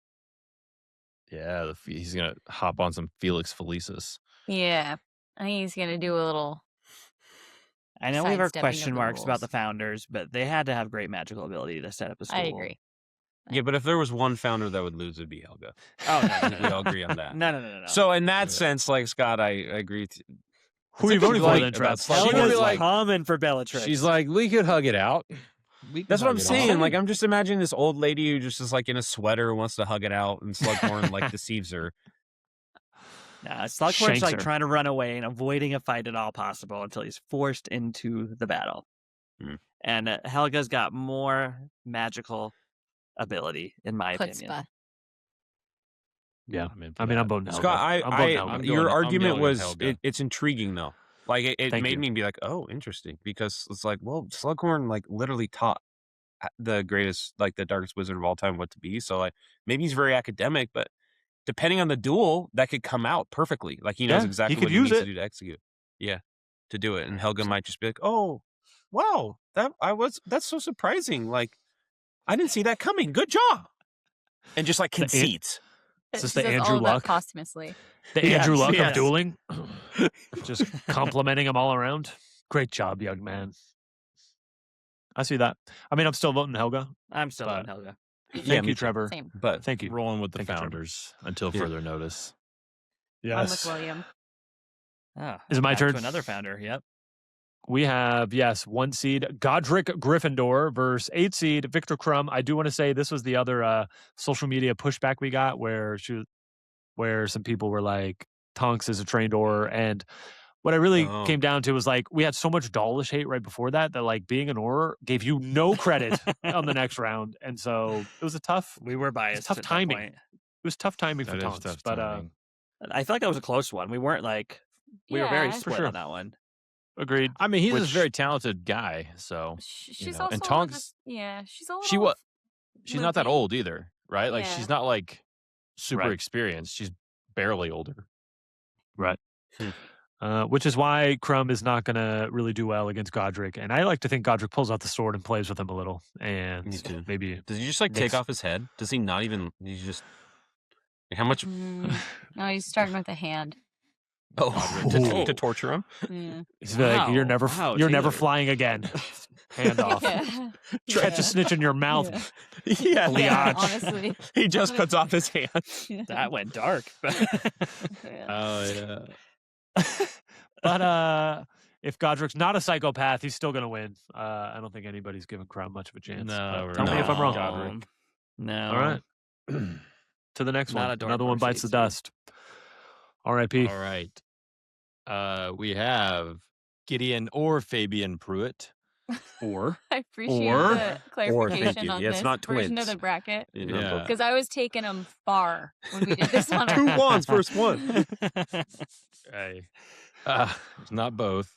Yeah, he's gonna hop on some Felix Felicis. Yeah, I think he's gonna do a little. I know we have our Sidestepping of question the marks about rules. the founders, but they had to have great magical ability to set up a school. I agree. Yeah, but if there was one founder that would lose, it'd be Helga. Oh, We all agree on that. No. So in that sense, Scott, I agree. Who are you It's a voting good for point then, about Trav? Slughorn. Helga's She'd be common for Bellatrix. She's like, we could hug it out, That's what I'm hug it saying. off. Like, I'm just imagining this old lady who just is like in a sweater, wants to hug it out, and Slughorn like deceives her. Nah, Slughorn's Shanks like her. trying to run away and avoiding a fight at all possible until he's forced into the battle. And Helga's got more magical ability, in my opinion. Chutzpah. Yeah. I'm in for I mean, that. I'm voting Helga. Scott, I'm voting Helga. your argument going was Helga. it's intriguing though. Like it Thank made you. me be like, oh, interesting, because it's like, well, Slughorn like literally taught the greatest, like the darkest wizard of all time what to be. So like maybe he's very academic, but depending on the duel, that could come out perfectly. Like he knows Yeah, exactly he could what he use needs it. to do to execute. Yeah, to do it, and Helga might just be like, oh, wow, that's so surprising. Like I didn't see that coming. Good job, and just like concedes. Is this She the does Andrew all of that Luck? posthumously. The Yes, Andrew Luck yes. of dueling. Just complimenting him all around. Great job, young man. I see that. I mean, I'm still voting Helga. I'm still But- on Helga. Thank me you, too. Trevor. Same. But Thank you. Rolling with the Thank you, Trevor. founders until Yeah. further notice. I'm with William. Oh, Is it my back turn? to another founder. Yep. We have, 1 seed Godric Gryffindor versus 8 seed Viktor Krum. I do want to say this was the other social media pushback we got where some people were like, Tonks is a trained Auror. And what I really Oh. came down to was like, we had so much Dawlish hate right before that like being an Auror gave you no credit on the next round. And so it was a tough We were biased. tough at that timing. point. It was tough timing for That is Tonks. tough But timing. I feel like that was a close one. We weren't like we were very Yeah. split sure. on that one. agreed. I mean, he's a Which- very talented guy. So She's know, also and Tonks- she's a little. she she's not that loopy. old either, right? Like Yeah. she's not like super Right. experienced. She's barely older. Which is why Krum is not going to really do well against Godric. And I like to think Godric pulls out the sword and plays with him a little. And Me too. maybe does he just like take Next- off his head? Does he not even? He's just how much? No, he's starting with a hand. Oh, Ooh. to torture him. Yeah. he's like, you're never Wow, you're never Taylor. flying again. Hand off. Yeah. Catch a snitch in your mouth. Yeah, Yeah, Biatch. honestly. he just cuts off his hand. That went dark. Yeah. Oh yeah. But if Godric's not a psychopath, he's still going to win. I don't think anybody's giving Krum much of a chance. No, but tell me if I'm wrong. Godric. No. All right. To the next Not one. adoring Another one bites the dust. R.I.P. All right. We have Gideon or Fabian Pruitt. Or I appreciate Or- the clarification thank you. on Yeah, it's this not version of twins. the bracket. Yeah. Because I was taking them far when we did this one. Two wands versus one. Hey. Not both.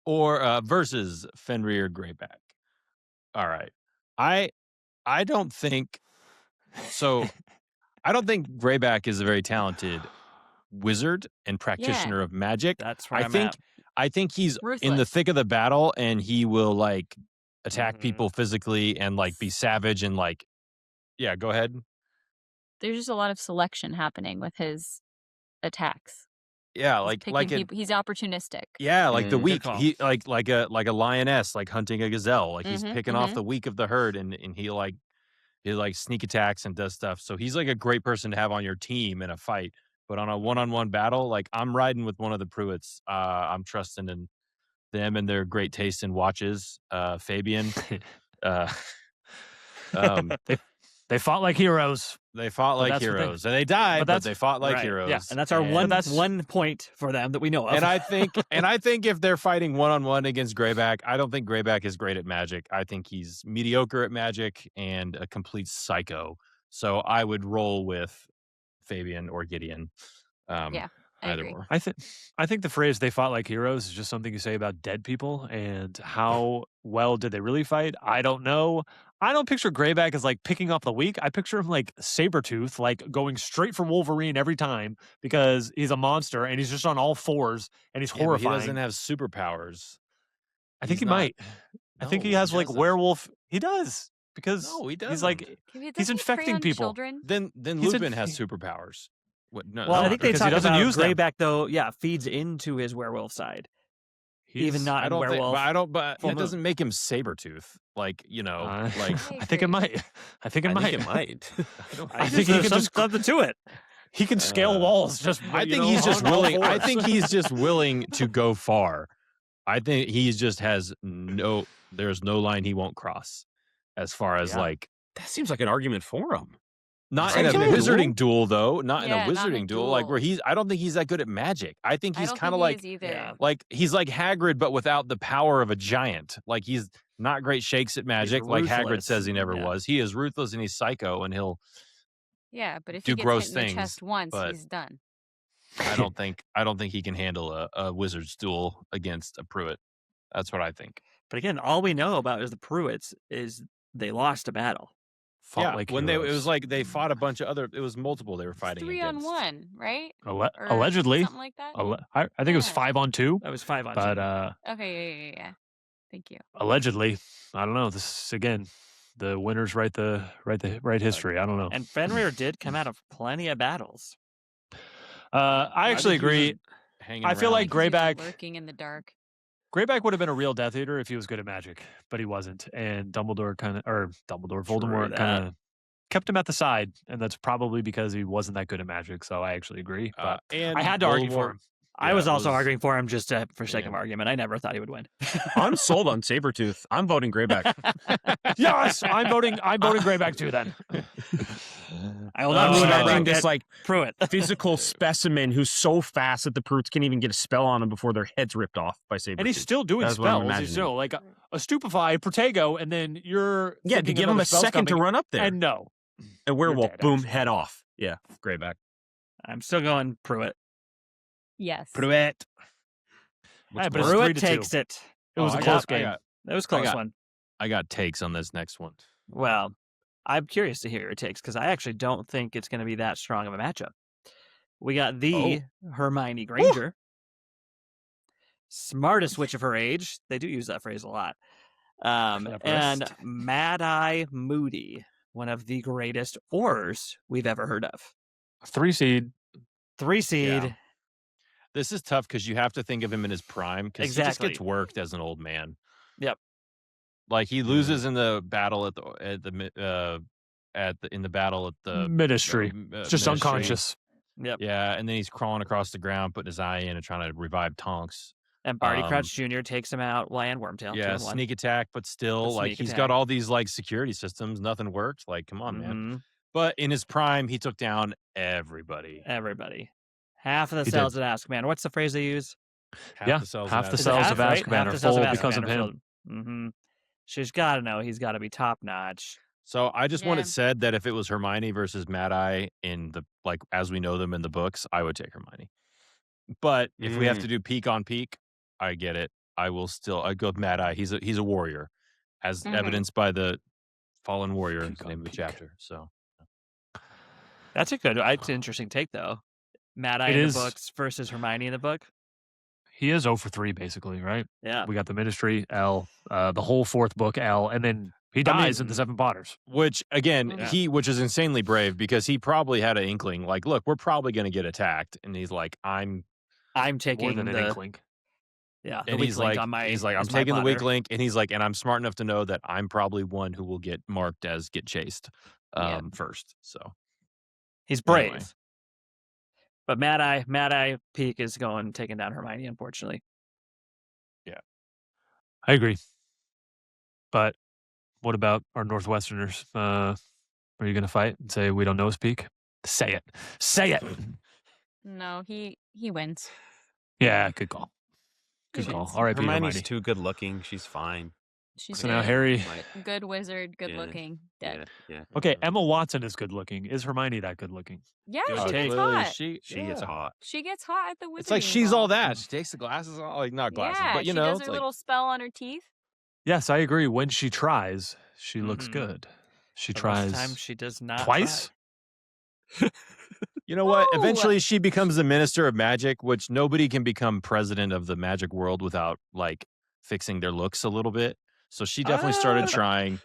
Or versus Fenrir Greyback. All right. I don't think so. I don't think Greyback is a very talented wizard and practitioner of magic. That's where I I'm think at. I think he's in the Ruthless. thick of the battle and he will like attack Mhm. people physically and like be savage and like yeah, go ahead. There's just a lot of selection happening with his attacks. Yeah, He's like picking a, people. He's opportunistic. yeah, like the Good weak. call. He like a lioness, like hunting a gazelle. Like he's Mhm, picking off the weak of the herd, and he like sneak attacks and does stuff. So he's like a great person to have on your team in a fight. But on a one-on-one battle, like I'm riding with one of the Pruitts. I'm trusting in them and their great taste in watches. Fabian. They fought like heroes. They fought But like that's the thing. heroes, and they died, But but that's- they fought like right, heroes. yeah, and that's our one point for them that we know of. And I think if they're fighting one-on-one against Greyback, I don't think Greyback is great at magic. I think he's mediocre at magic and a complete psycho. So I would roll with Fabian or Gideon. Yeah, I either agree. or. I think the phrase "they fought like heroes" is just something you say about dead people. And how well did they really fight? I don't know. I don't picture Greyback as like picking up the weak. I picture him like Sabretooth, like going straight for Wolverine every time because he's a monster and he's just on all fours and he's Yeah, but horrifying. he doesn't have superpowers. I think he's he not- might. I think he No, has like doesn't. werewolf. He does because No, he he's like doesn't. Doesn't he's he prey infecting on people. Children? Then He's Lupin a- has superpowers. What? No, well, I no, think they because he talk doesn't about use them. Greyback though. Yeah, feeds into his werewolf side. Even not I in don't think, werewolf. but I don't. But full that moon. doesn't make him Sabretooth. Like like I think it might. I think it might. it might. I think he can just something to it. he can scale Uh, walls. Just I you think know, he's just on all willing. I fours. think he's just willing to go far. I think he just has no. There's no line he won't cross. as far as Yeah. like That seems like an argument for him. not Like in a in a wizarding duel though, not in a Yeah, not in a wizarding duel, like where duel. I don't think he's that good at magic. I think I he's don't kind of think he like is either. yeah. like he's like Hagrid but without the power of a giant. Like he's not great shakes at magic like Hagrid ruthless says he never yeah. was. He is ruthless and he's psycho and he'll Yeah, but if do he gets gross hit in the things, chest once, but- he's done. I don't think he can handle a wizard's duel against a Pruitt. That's what I think. But again, all we know about is the Pruitts is they lost a battle. Fought Yeah, like when it was heroes. like they fought a bunch of other. It was multiple they were It's fighting 3 against. on 1, right? Or Allegedly. something like that. I think it was Yeah. 5-on-2, That was 5 on but 2. Okay, yeah. Thank you. allegedly, I don't know. This again, the winners write history. I don't know. And Fenrir did come out of plenty of battles. I actually agree. Hanging I feel around. like Because he was Greyback lurking in the dark. Greyback would have been a real Death Eater if he was good at magic, but he wasn't. And Voldemort kind of kept him at the side, and that's probably because he wasn't that good at magic. So I actually agree. But and I had to argue for Voldemort- him. I Yeah, was it also was- arguing for him just for sake of yeah. argument. I never thought he would win. I'm sold on Sabretooth. I'm voting Greyback. Yes, I'm voting Greyback too. Then I will Oh, not I'm ruin our no. imagining bracket. this like Pruitt. physical specimen who's so fast that the Pruitts can't even get a spell on him before their head's ripped off by Sabretooth. and he's still doing That's what I'm spells. He's imagining. still like a stupefy, Protego, and then you're yeah, to thinking give him another a spell's second to coming, run up there. And no, a werewolf, dead, boom, actually. head off. Yeah, Greyback. I'm still going Pruitt. Yes. Pruitt. Hey, but it's Pruitt 3-2. takes it. It was Oh, a I close got- I game. got- That was a close got- one. I got takes on this next one. Well, I'm curious to hear your takes because I actually don't think it's going to be that strong of a matchup. We got the Hermione Granger, smartest witch of her age. They do use that phrase a lot. And Cleverest. Mad-Eye Moody, one of the greatest Aurors we've ever heard of. 3 seed. 3 seed. Yeah. This is tough because you have to think of him in his prime because he just Exactly. gets worked as an old man. Yep. Like he loses in the battle in the battle at the Ministry. It's just ministry. unconscious. Yep. Yeah, and then he's crawling across the ground, putting his eye in and trying to revive Tonks. And Barty Crouch Jr. takes him out. And Wormtail. Yeah, 2-1. sneak attack, but still, But like sneak he's attack. got all these like security systems. Nothing worked. Like, come on, man. Mhm. But in his prime, he took down everybody. Everybody. Half of the He cells at Azkaban. What's the phrase they use? Half the cells. half in the Azkaban. cells of right? Azkaban Half are the cells full of because Azkaban of are him. filled. Mhm. She's got to know he's got to be top notch. So I just want Yeah. it said that if it was Hermione versus Mad Eye in the like as we know them in the books, I would take Hermione. But if we have to do peak on peak, I get it. I go with Mad Eye. He's a warrior, as Mhm. evidenced by the fallen warrior is Peak the on name of the peak. chapter. So That's a good. It's an interesting take though. Mad Eye It in is. the books versus Hermione in the book. He is 0 for 3, basically, right? Yeah. We got the Ministry, L, the whole 4th book, L, and then he dies in the 7 Potters. which again, Yeah. which is insanely brave because he probably had an inkling, like, look, we're probably gonna get attacked. And he's like, I'm I'm More taking than an the inkling. the and weak he's link like, on my. I'm as my taking the weak plotter. link, and he's like, and I'm smart enough to know that I'm probably one who will get marked as get chased Yeah. first. So He's brave. Anyway. But Mad Eye Peak is taking down Hermione, unfortunately. I agree. But what about our Northwesterners? Are you going to fight and say we don't know his peak? Say it. Say it. No, he wins. Yeah, good call. Good He call. wins. All right, Hermione's Hermione. too good looking. She's fine. She's So now good. Harry. Good wizard, good Yeah. looking, dead. Yeah. Okay, Emma Watson is good looking. Is Hermione that good looking? Yeah, Good she take. gets clearly hot. she She is hot. She gets hot at the wizard. It's like she's all that. She takes the glasses off, like not glasses, Yeah, but you she know, does it's her like, little spell on her teeth. Yes, I agree. When she tries, she looks Mhm. good. She The tries most time she does not twice. try. you know what? No! Eventually, she becomes the minister of magic, which nobody can become president of the magic world without like fixing their looks a little bit. So she definitely started trying.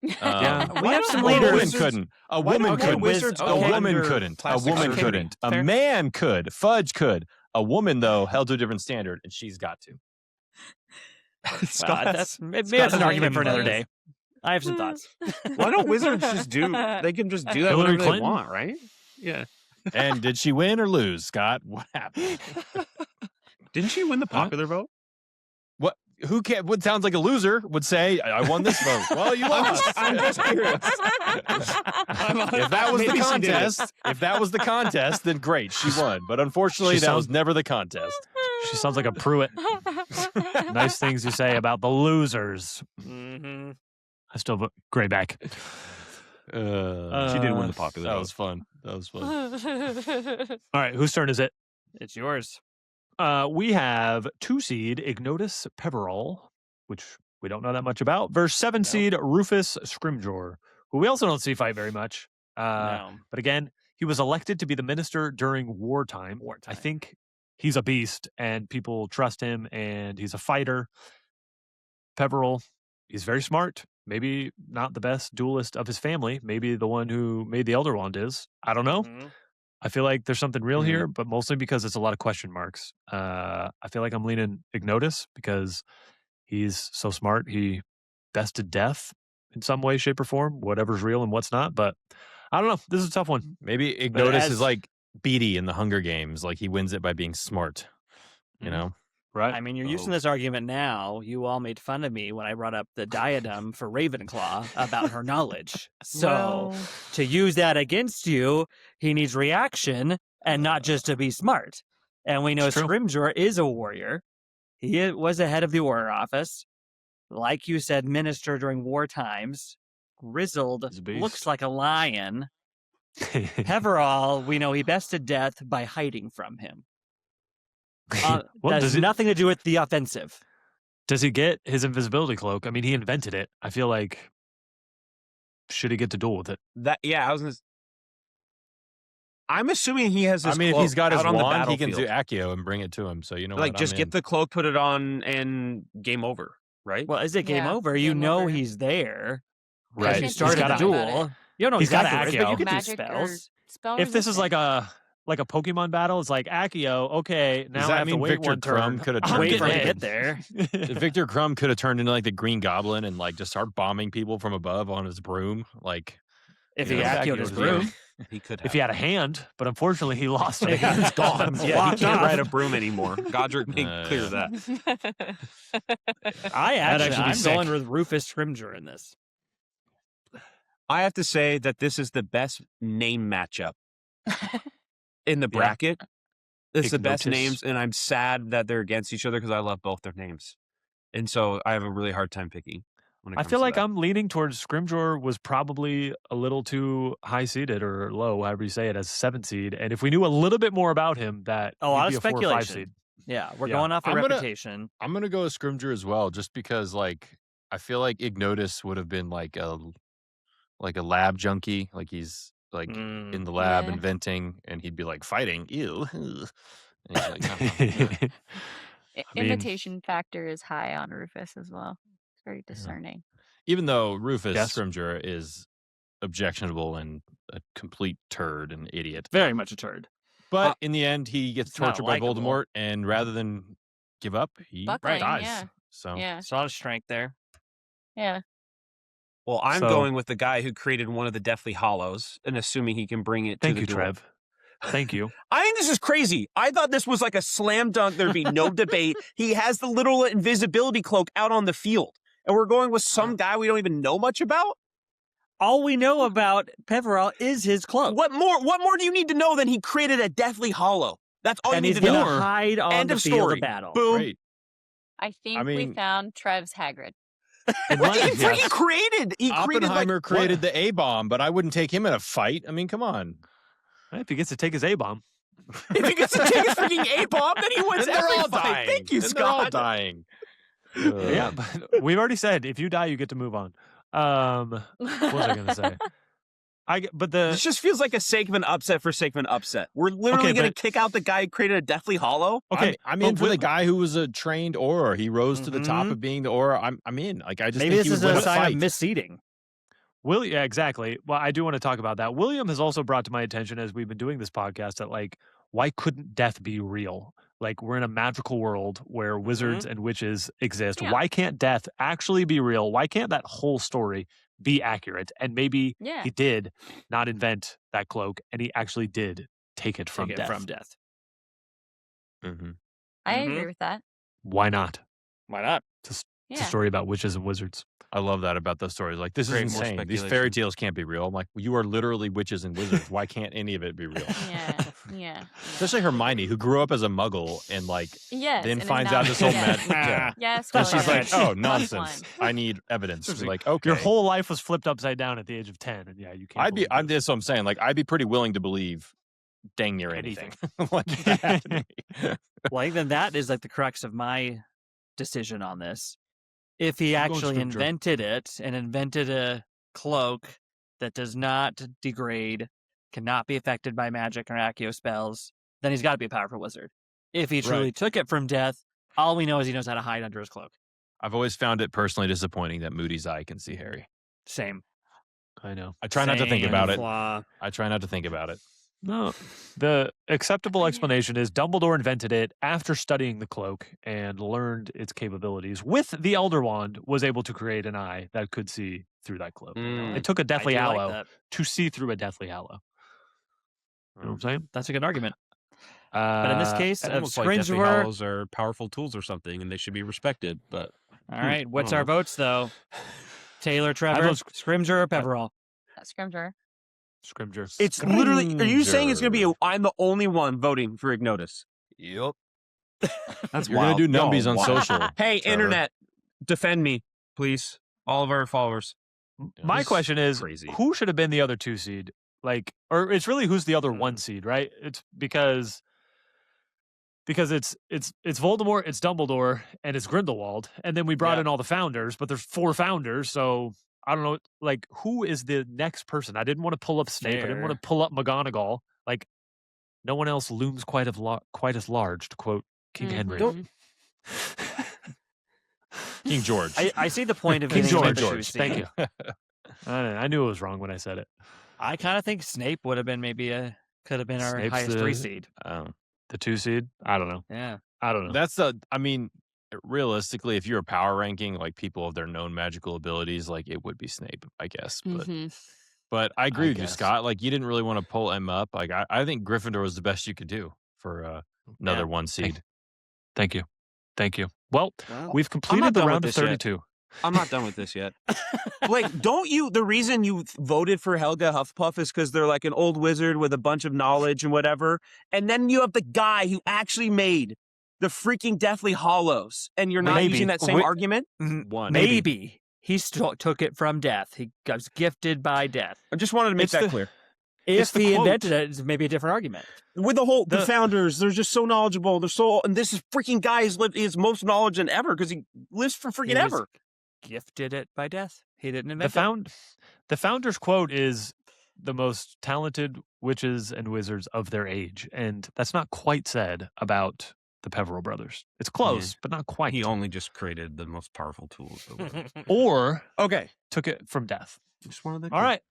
Yeah. We have some a woman leaders. couldn't. A Why woman don't couldn't. wizards A go woman under couldn't. A plastic woman surgery? couldn't. A Fair. man could. Fudge could. A woman though held to a different standard, and she's got to. Well, that's maybe Scott that's an has argument for another opinions. day. I have some thoughts. Why don't wizards just do? They can just do that Hillary whenever they Clinton? want, right? Yeah. And did she win or lose, Scott? What happened? Didn't she win the popular vote? What? who can? What sounds like a loser would say, "I won this vote." Well, you lost. I'm just curious. If that was the contest, then great, she won. But unfortunately, She that was sounds- never the contest. She sounds like a Pruitt. Nice things you say about the losers. Mm-hmm. I still vote Greyback. She did win the popular That vote. was fun. That was fun. All right, whose turn is it? It's yours. We have 2 seed Ignotus Peverell, which we don't know that much about, versus 7 seed Rufus Scrimgeour, who we also don't see fight very much. No. But again, he was elected to be the minister during wartime. I think he's a beast, and people trust him, and he's a fighter. Peverell, he's very smart. Maybe not the best duelist of his family. Maybe the one who made the Elder Wand is. I don't know. Mhm. I feel like there's something real Mhm. here, but mostly because it's a lot of question marks. I feel like I'm leaning Ignotus because he's so smart. He bested death in some way, shape, or form, whatever's real and what's not. But I don't know. This is a tough one. Maybe But Ignotus as- is like Beatty in the Hunger Games. Like he wins it by being smart. You know? Right? I mean, you're using this argument now. You all made fun of me when I brought up the diadem for Ravenclaw about her knowledge. So Well, to use that against you, he needs reaction and not just to be smart. And we know It's true. Scrimgeour is a warrior. He was the head of the Warrior Office. Like you said, minister during war times. Grizzled, He's a beast. looks like a lion. Peverell, we know he bested death by hiding from him. Well, That has does nothing to do with the offensive. he get his invisibility cloak? I mean, he invented it. I feel like should he get to duel with it? I was gonna. I'm assuming he has. This I mean, if cloak he's got his out on the wand, he can do battlefield. Accio and bring it to him. So you know Like, what? just I'm get in. the cloak, put it on, and game over. Right? Well, is it game Yeah, over? You game know over. he's there. Right. You He's started got a a- duel. You don't know he's he's got got powers, but you Accio. can do Magic or spells. spell If this is resistant. like a Pokemon battle, it's like Accio. Okay, now Does I that have to mean wait Victor one Crumb turn. could have I'm turned Wait for him to getting get there. in. Victor Crumb could have turned into like the Green Goblin and like just start bombing people from above on his broom. Like If you he know, Accio'd his Accio'd broom. He could have. If he had a hand, but unfortunately he lost it. Yeah. It's gone. Yeah, he Locked can't off. ride a broom anymore. Godric made clear yeah. that. I'm actually be sick. going with Rufus Scrimgeour in this. I have to say that this is the best name matchup in the bracket. It's the best Ignotus. names, and I'm sad that they're against each other because I love both their names, and so I have a really hard time picking. When it I comes feel to like that. I'm leaning towards Scrimgeour was probably a little too high seeded or low, however you say it, as a 7 seed. And if we knew a little bit more about him, that A lot he'd of be a 4 or 5 speculation. seed. Yeah, we're Yeah. going off of I'm gonna- reputation. I'm gonna go with Scrimgeour as well, just because like I feel like Ignotus would have been like a lab junkie, like he's like in the lab Yeah. inventing, and he'd be like fighting. Ew. And he's like, "Oh." mean- Imitation factor is high on Rufus as well. It's very discerning. Even though Rufus Yes. Scrimgeour is objectionable and a complete turd and idiot, Very much a turd. but in the end he gets it's not tortured by likable. Voldemort, and rather than give up, he Buckling, dies. yeah. So Yeah. It's a lot of strength there. Yeah. Well, I'm So- going with the guy who created one of the Deathly Hollows, and assuming he can bring it to Thank the you, duel. Trev. Thank you. I think this is crazy. I thought this was like a slam dunk. There'd be no debate. He has the little invisibility cloak out on the field, and we're going with some guy we don't even know much about. All we know about Peverell is his cloak. What more do you need to know than he created a Deathly Hollow? That's all And you he's need to going know. to hide on End the of field story. of battle. Boom. great. I think mean- we found Trev's Hagrid. And What let- he freaking created? He created Oppenheimer like created the A-bomb, but I wouldn't take him in a fight. I mean, come on. If he gets to take his A-bomb. If he gets to take his freaking A-bomb, then he wins And they're every all fight. dying. Thank you, And they're all Scott. dying. Yeah, but we've already said if you die, you get to move on. What was I going to say? But the This just feels like a sake of an upset for sake of an upset. We're literally Okay, going to but- kick out the guy who created a Deathly Hollow. okay, I'm but in for Will- the guy who was a trained Auror. He rose to the top Mhm. of being the Auror. I'm in. Like I just Maybe think he this is would win a a sign fight. of misseeding. Yeah, exactly. Well, I do want to talk about that. William has also brought to my attention as we've been doing this podcast that like, why couldn't death be real? Like we're in a magical world where wizards and witches exist. Yeah. Why can't death actually be real? Why can't that whole story be accurate? And maybe Yeah. he did not invent that cloak, and he actually did take it from Take it death. from death. Mhm. I Mhm. agree with that. Why not? Why not? It's a Yeah. story about witches and wizards. I love that about those stories. Like, this is Create more insane. These fairy speculation. tales can't be real. I'm like, you are literally witches and wizards. Why can't any of it be real? Yeah. Especially Hermione, who grew up as a muggle and like Yes. then and is finds now- out this whole yes. yeah. Yes. So she's totally. like, oh, Plus nonsense. one. I need evidence. Seriously, Like, okay. Your whole life was flipped upside down at the age of 10, and yeah, you can't. I'm believe this. just what I'm saying. Like, I'd be pretty willing to believe dang near anything. Like, if that happened to me. Well, even that is like the crux of my decision on this. If he I'm going actually Scrimgeour. invented it and invented a cloak that does not degrade, cannot be affected by magic or accio spells, then he's got to be a powerful wizard. If he truly Right. took it from death, all we know is he knows how to hide under his cloak. I've always found it personally disappointing that Moody's eye can see Harry. Same. I know. I try not to think Same about it. flaw. I try not to think about it. No, the acceptable explanation is Dumbledore invented it after studying the cloak and learned its capabilities. With the Elder Wand, was able to create an eye that could see through that cloak. It took a Deathly I do like Hallow that. to see through a Deathly Hallow. You know what I'm saying? That's a good argument. But in this case, It's of almost like Deathly Scrimgeour, Hallows are powerful tools or something, and they should be respected. But all right, what's don't our know. votes, though? Taylor, Trevor, vote Scrimgeour, or Peverell? Scrimgeour. Scrimgeour. it's literally. Are you saying it's going to be? I'm the only one voting for Ignotus? Yep. That's You're going to do numbies on wild. social. Hey, Trevor. internet, defend me, please. All of our followers. My This question is, crazy. who should have been the other 2 seed? Like, or it's really who's the other 1 seed, right? It's because it's Voldemort, it's Dumbledore, and it's Grindelwald, and then we brought in all the founders, but there's 4 founders, so I don't know, like, who is the next person? I didn't want to pull up Snape. I didn't want to pull up McGonagall. Like, no one else looms quite as large, to quote King Henry. Mhm. King George. I see the point of King getting rid of George. the 2 Thank seed. you. I knew it was wrong when I said it. I kind of think Snape would have been could have been our Snape's highest the- 3 seed. The 2 seed? I don't know. Yeah. I don't know. That's I mean, realistically, if you're a power ranking, like people of their known magical abilities, like it would be Snape, I guess. But I agree with you, guess. Scott. Like, you didn't really want to pull him up. Like, I think Gryffindor was the best you could do for another 1 seed. Thank you. Well, Well, we've completed not the done with round of this yet. 32. I'm not done with this yet. Like, don't you? The reason you voted for Helga Hufflepuff is because they're like an old wizard with a bunch of knowledge and whatever. And then you have the guy who actually made the freaking Deathly Hallows, and you're not Maybe. using that same Wait. argument. One. Maybe. He still took it from death. He was gifted by death. I just wanted to make It's that the- clear. If the he quote. invented it, it's maybe a different argument. With the founders, they're just so knowledgeable. They're so, and this is freaking guy has lived his most knowledge than ever because he lives for freaking He was ever. Gifted it by death. He didn't The invent it. the founder's quote is the most talented witches and wizards of their age, and that's not quite said about the Peverell brothers. It's close, but not quite. He only just created the most powerful tools. Or Okay, took it from death. just wanted to. All right,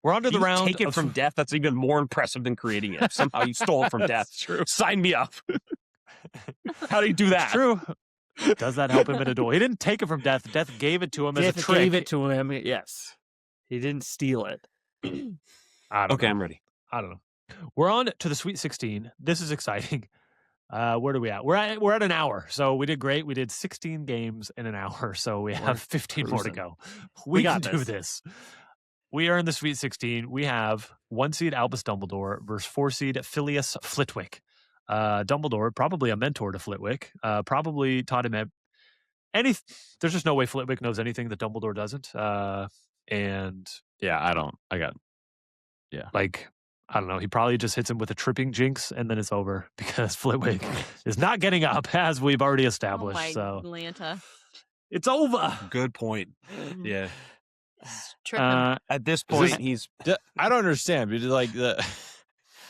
we're on to the round. Take it of- from death. That's even more impressive than creating it. Somehow you stole it from death. True. Sign me up. How do you do that? It's true. Does that help him in a duel? He didn't take it from death. Death gave it to him as a Death trick. gave it to him. Yes. He didn't steal it. I don't Okay, know. I'm ready. I don't know. We're on to the Sweet 16. This is exciting. Where are we at? We're at an hour. So we did great. We did 16 games in an hour. So we have 15 more to cruising. go. We We got can do this. We are in the Sweet 16. We have 1 seed Albus Dumbledore versus 4 seed Phileas Flitwick. Dumbledore, probably a mentor to Flitwick, probably taught him there's just no way Flitwick knows anything that Dumbledore doesn't. And Yeah, like, I don't know, he probably just hits him with a tripping jinx and then it's over because Flitwick is not getting up, as we've already Oh established. my So Lanta. it's over. Good point. Yeah. Tripping. At this Is point, this- he's I don't understand. Because like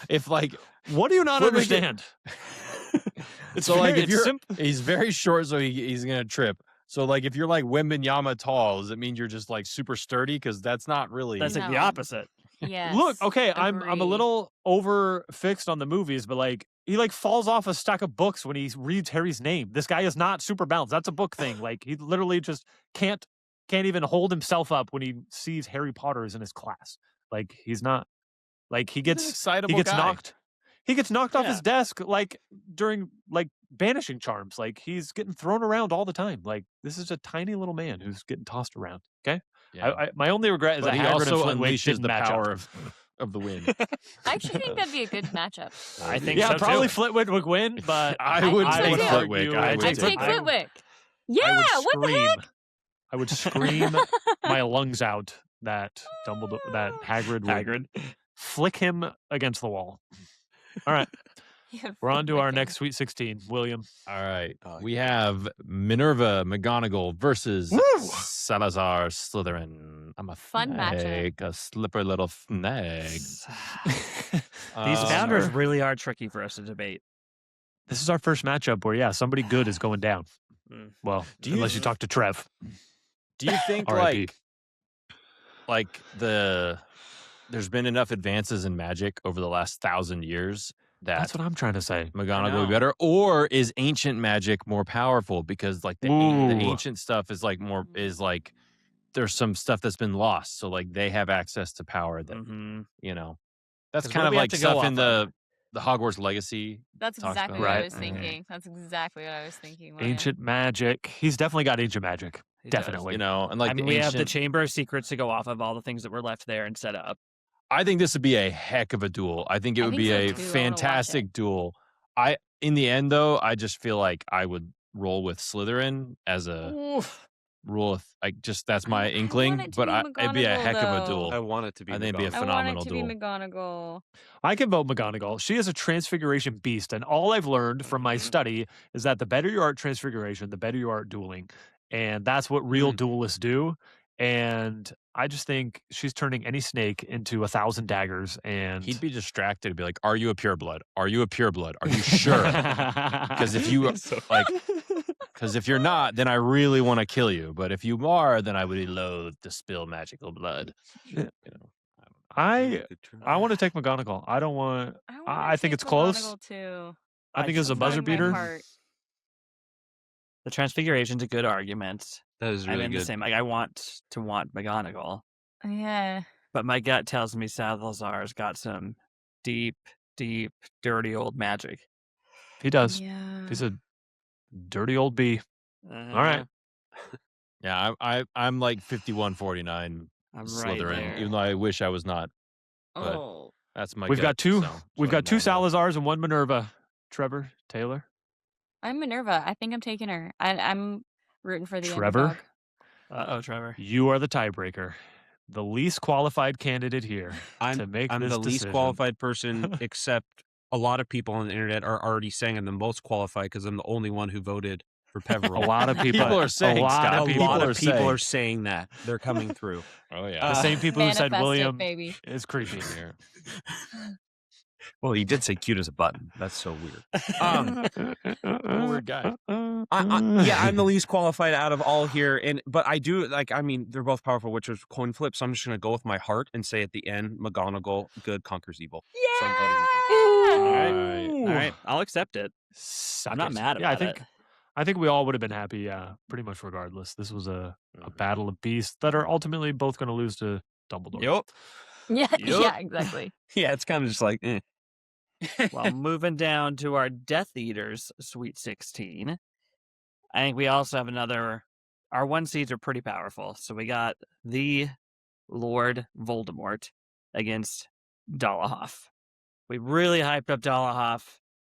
if like What do you not Flitwick- understand? It's so like very- if you're simple. he's very short, so he's gonna trip. So like if you're like Wembanyama tall, does it mean you're just like super sturdy? Because that's not really. That's like the No. opposite. Yes. Look, okay, I'm a agree. little over fixed on the movies, but like he like falls off a stack of books when he reads Harry's name. This guy is not super balanced. That's a book thing. Like he literally just can't even hold himself up when he sees Harry Potter is in his class. Like he's not like he He's an gets excitable he gets guy. knocked. He gets knocked off Yeah. his desk like during like banishing charms. Like he's getting thrown around all the time. Like this is a tiny little man who's getting tossed around. Okay. Yeah. My only regret is But that he Hagrid also and Flitwick unleashes didn't the match power up. of the wind. I actually think that'd be a good matchup. I think Yeah, so probably too. Flitwick would win, but I would I take would Flitwick. argue- I I'd would I'd take take Flitwick. I Yeah, would what the heck? scream. I would scream my lungs out that Hagrid would flick him against the wall. All right, we're on to our next Sweet 16. William. All right. Oh, We have Minerva McGonagall versus Woo! Salazar Slytherin. I'm a Fun matchup. snake, a slippery little snake. These Um, founders really are tricky for us to debate. This is our first matchup where, somebody good is going down. Mm. Well, Do you- unless you talk to Trev. Do you think R.I.P. there's been enough advances in magic over the last 1,000 years that That's what I'm trying to say. McGonagall would know. be better, or is ancient magic more powerful because like the Ooh. ancient stuff is like more is like there's some stuff that's been lost, so like they have access to power that Mm-hmm. that's 'Cause kind what of we have like to go stuff in off the Hogwarts Legacy. That's Talks exactly about what I Right. was thinking. That's exactly what I was thinking. William. Ancient magic. He's definitely got ancient magic. He does. Definitely. And like I mean, the we ancient, have the Chamber of Secrets to go off of, all the things that were left there and set up. I think this would be a heck of a duel. I think it I would think be so a too. I wanna watch fantastic duel. In the end though, I just feel like I would roll with Slytherin as a rule of that's my I want inkling, it to but be it'd be a McGonagall, heck of a though. duel. I want it to be. I think it'd be a McGonagall. I want phenomenal it to duel. be McGonagall. I can vote McGonagall. She is a transfiguration beast. And all I've learned from my study is that the better you are at transfiguration, the better you are at dueling. And that's what real duelists do. And I just think she's turning any snake into 1,000 daggers. And He'd be distracted. He'd be like, "Are you a pureblood? Are you a pureblood? Are you sure? Because if you because if you're not, then I really want to kill you. But if you are, then I would loathe to spill magical blood." I want to take McGonagall. I don't want. I think it's close. McGonagall too. I think it's a That's buzzer in my beater. heart. The Transfiguration's a good argument. That is I'm really in the good. same. Like, I want McGonagall, Yeah. but my gut tells me Salazar's got some deep, deep, dirty old magic. He does. Yeah. He's a dirty old bee. All right. Yeah, I'm like 51-49 I'm right Slytherin, there. even though I wish I was not. But Oh. that's my. We've gut, got two. so We've that's got two what I'm going with. Salazars and one Minerva. Trevor, Taylor, I'm Minerva. I think I'm taking her. I'm rooting for the Trevor. underdog. Trevor. You are the tiebreaker. The least qualified candidate here to make I'm this the least decision. qualified person, except a lot of people on the internet are already saying I'm the most qualified because I'm the only one who voted for Peveril. A lot of people, People are saying, a lot Scott, of a people lot are of people saying. are saying that. They're coming through. Oh yeah. The same people who said Manifest it, William baby. is creepy. Here. Well, he did say cute as a button. That's so weird. Weird guy. Yeah, I'm the least qualified out of all here, but I do they're both powerful, which is coin flip. So I'm just gonna go with my heart and say at the end, McGonagall, good conquers evil. So I'm voting McGonagall. All right. I'll accept it. I'm not mad Yeah, about it. I think we all would have been happy. Yeah, pretty much regardless. This was a battle of beasts that are ultimately both going to lose to Dumbledore. Yup. Yeah. Yup. Yeah. Exactly. Yeah, it's kind of just like, eh. Well, moving down to our Death Eaters Sweet 16. I think we also have our one seeds are pretty powerful. So we got the Lord Voldemort against Dolohov. We really hyped up Dolohov,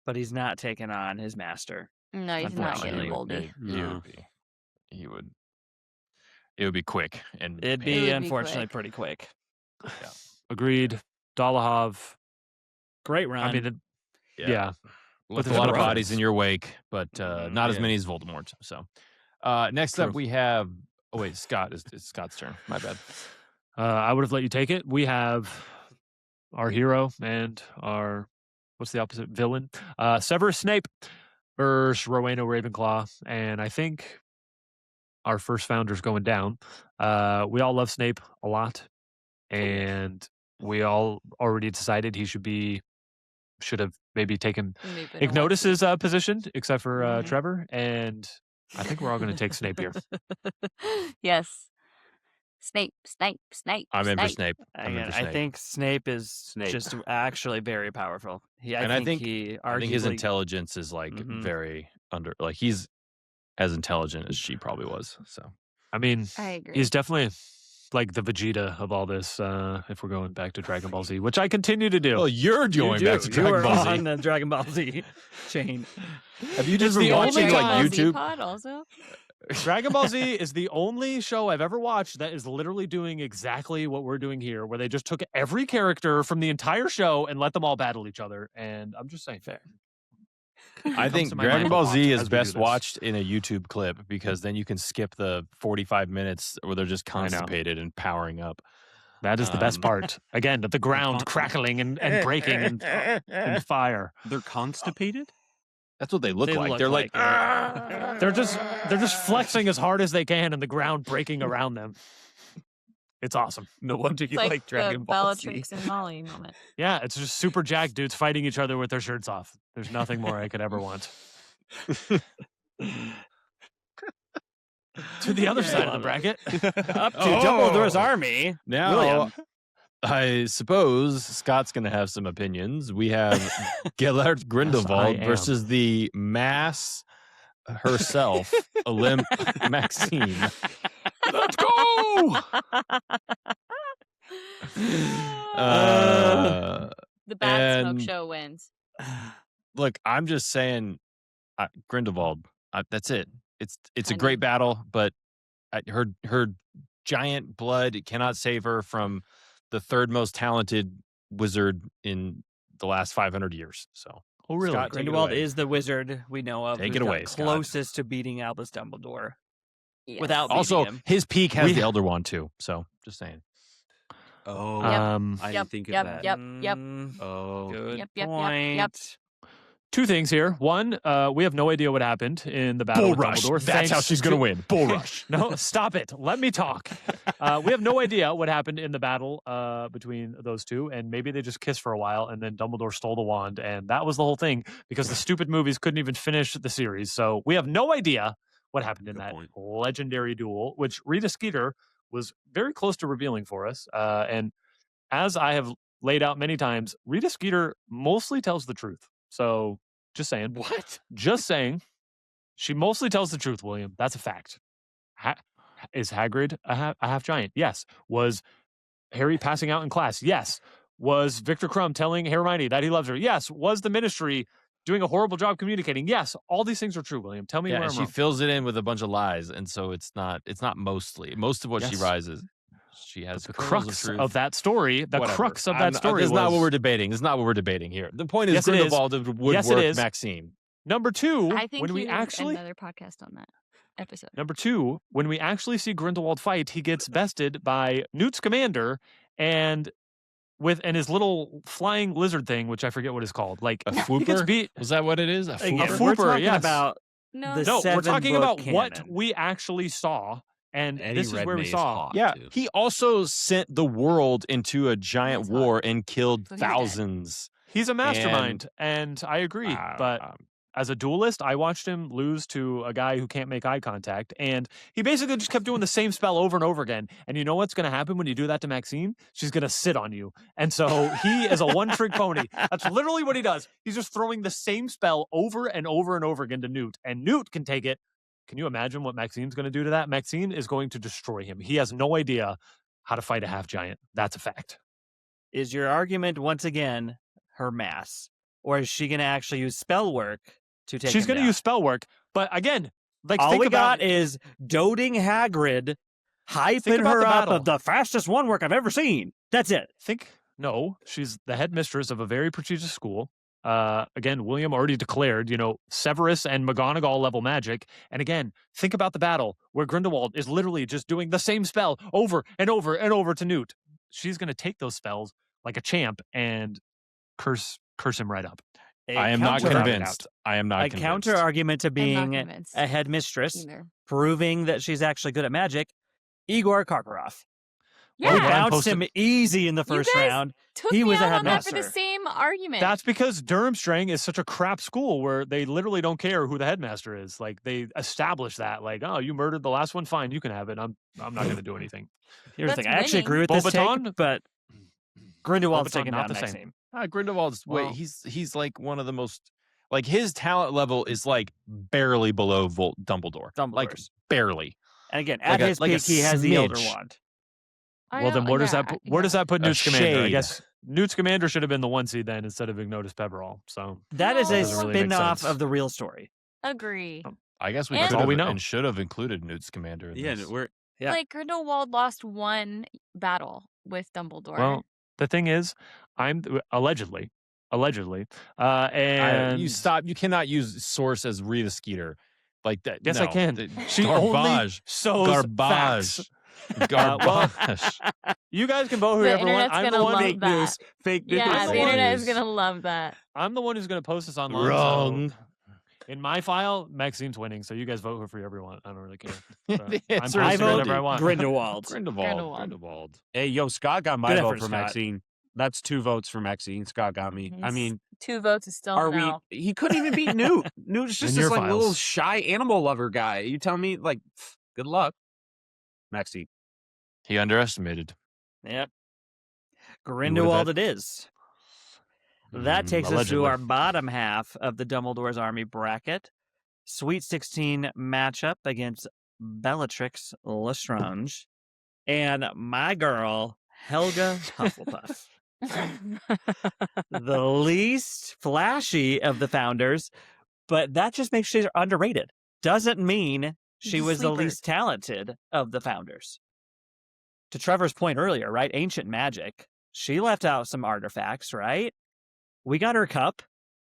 but he's not taking on his master. No, he's not Unfortunately, getting Voldy. It would be quick and It'd It be, would be unfortunately, quick. pretty quick. Agreed. Dolohov. Great run. I mean, yeah. left With a lot of his bodies in brothers. your wake, but not as Yeah. many as Voldemort. So next up True. we have. Oh wait, Scott. It's Scott's turn. My bad. I would have let you take it. We have our hero and our, what's the opposite? Villain. Severus Snape versus Rowena Ravenclaw. And I think our first founder's going down. We all love Snape a lot. And we all already decided he should have maybe taken Maybe been a Ignotus's position, except for Mhm. Trevor. And I think we're all going to take Snape here. Yes. Snape. I'm in for Snape. I'm in Again, for I Snape. think Snape is just actually very powerful. And I think he I think his arguably- intelligence is like Mhm. very he's as intelligent as she probably was. So I mean, I agree. he's definitely like the Vegeta of all this. If we're going back to Dragon Ball Z, which I continue to do. well, you're going back to You Dragon were Ball on Z. the Dragon Ball Z chain. Have you just the been only watching Dragon like Ball Z YouTube? pod also. Dragon Ball Z is the only show I've ever watched that is literally doing exactly what we're doing here, where they just took every character from the entire show and let them all battle each other. And I'm just saying, fair. I think to my Dragon mind Ball a lot Z as is we do best this. watched in a YouTube clip because then you can skip the 45 minutes where they're just I know. constipated and powering up. That is the best part. Again, the ground crackling and breaking and fire. They're constipated? That's what they look They like. look They're like like, They're just flexing as hard as they can and the ground breaking around them. It's awesome. No wonder It's you like, like the Dragon Ball Z. Bellatrix and Molly moment. Yeah, it's just super jacked dudes fighting each other with their shirts off. There's nothing more I could ever want. To the other side of the bracket. Up to Dumbledore's army. now William. I suppose Scott's going to have some opinions. We have Gellert Grindelwald am. versus the mass herself, Olymp Maxime. Let's go! The Bad Smoke and- Show wins. Look, I'm just saying, Grindelwald. That's it. It's a I great battle, but her giant blood cannot save her from the third most talented wizard in the last 500 years. So, Oh, really? Scott, take it Grindelwald away. is the wizard we know of. Take who's it got away, Scott. closest to beating Albus Dumbledore. Yes. Without beating Also, him. his peak has We- the Elder Wand too. So, just saying. Oh, Yep. I Yep, didn't think of yep, that. yep. Oh, Good Yep. point. Two things here. One, we have no idea what happened in the battle Bull with rush. Dumbledore. That's how thanks she's going to to- win. Bull rush. No, stop it. Let me talk. We have no idea what happened in the battle between those two, and maybe they just kissed for a while, and then Dumbledore stole the wand, and that was the whole thing because the stupid movies couldn't even finish the series. So we have no idea what happened in Good that point. legendary duel, which Rita Skeeter was very close to revealing for us. And as I have laid out many times, Rita Skeeter mostly tells the truth. So just saying. What? Just saying. She mostly tells the truth, William. That's a fact. Is Hagrid a half giant? Yes. Was Harry passing out in class? Yes. Was Victor Crumb telling Hermione that he loves her? Yes. Was the Ministry doing a horrible job communicating? Yes. All these things are true, William. Tell me Yeah, where and I'm she wrong. fills it in with a bunch of lies, and so it's not mostly. Most of what she Yes. rises, she has The kernels crux truth. of that story, the Whatever. crux of I'm that not- story That's not what was- we're debating. That's not what we're debating here. The point is Yes, it is. Grindelwald would Yes, it work is. Maxime. Number two, I think when he we needs actually another podcast on that episode. Number two, when we actually see Grindelwald fight, he gets bested by Newt Scamander and his little flying lizard thing, which I forget what it's called. Like A he gets fwooper? beat. Was that what it is? A Again, fwooper? we're Fwooper, talking yes. about No, the No, we're seven talking book about what canon. we actually saw, and Eddie this is where we Redmayne is saw. hot, Yeah, too. he also sent the world into a giant That's hot. war and killed So he's dead. thousands. He's a mastermind, and I agree. But as a duelist, I watched him lose to a guy who can't make eye contact, and he basically just kept doing the same spell over and over again. And you know what's going to happen when you do that to Maxime? She's going to sit on you. And so he is a one-trick pony. That's literally what he does. He's just throwing the same spell over and over and over again to Newt, and Newt can take it. Can you imagine what Maxime's going to do to that? Maxime is going to destroy him. He has no idea how to fight a half-giant. That's a fact. Is your argument once again her mass, or is she going to actually use spell work to take? She's going to use spell work, but again, like All think we about got is doting Hagrid, hyping about her the up battle. of the fastest one work I've ever seen. That's it. No, she's the headmistress of a very prestigious school. Again, William already declared, Severus and McGonagall level magic. And again, think about the battle where Grindelwald is literally just doing the same spell over and over and over to Newt. She's going to take those spells like a champ and curse him right up. I am not convinced. I am not A convinced. counter argument to I'm not being convinced a headmistress, either. proving that she's actually good at magic. Igor Karkaroff. Yeah, We Brian bounced posted- him easy in the You first guys round. took He me was a out on that for the headmaster. same argument. That's because Durmstrang is such a crap school where they literally don't care who the headmaster is. Like they establish that, like, oh, you murdered the last one, fine, you can have it. I'm not going to do anything. Here's the That's thing. I actually winning. agree with this Beauxbaton? take, but Grindelwald's Beauxbaton, taking not down the same. Maxime. Grindelwald's Well- he's like one of the most Like his talent level is like barely below Dumbledore. Like Dumbledore's. barely. And again, Like at his a peak, he has the Elder smidge. Wand. Well, then where does that put A Newt Scamander? I shade. guess Newt Scamander should have been the 1 seed then instead of Ignotus Pepperall. So That is No. a Doesn't really make spin-off sense. of the real story. Agree. I guess we And- could That's all have we know. and should have included Newt Scamander in Yeah, this. Yeah. Like Grindelwald lost one battle with Dumbledore. well, the thing is, I'm allegedly, and You stop. You cannot use source as Rita Skeeter like that. Yes, no. I can. The- She only garbage. sows facts. Garbage. well, Garbage. You guys can vote the whoever you want. internet's I'm the gonna one. love Fake that. news. Fake news. Yeah, I'm the the one internet is who's- gonna love that. I'm the one who's going to post this online. so Wrong. in my file, Maxime's winning, so you guys vote for whoever you want. I don't really care. So, The I'm answer I is posting vote whatever I want. Grindelwald. Grindelwald. Grindelwald. Hey, yo, Scott got my Good vote effort, for Scott. Maxine. That's 2 votes for Maxine. Scott got me. I He's- mean, 2 votes is still are no. He couldn't even beat Newt. Newt's just In this your like files. little shy animal lover guy. You tell me, like, good luck, Maxine. He underestimated. Yep. Grindelwald it is. That takes us to allegedly. our bottom half of the Dumbledore's Army bracket. Sweet 16 matchup against Bellatrix Lestrange and my girl, Helga Hufflepuff. The least flashy of the founders, but that just makes her underrated. Doesn't mean she She's a was the sleeper. least talented of the founders. To Trevor's point earlier, right? Ancient magic. She left out some artifacts, right? We got her cup.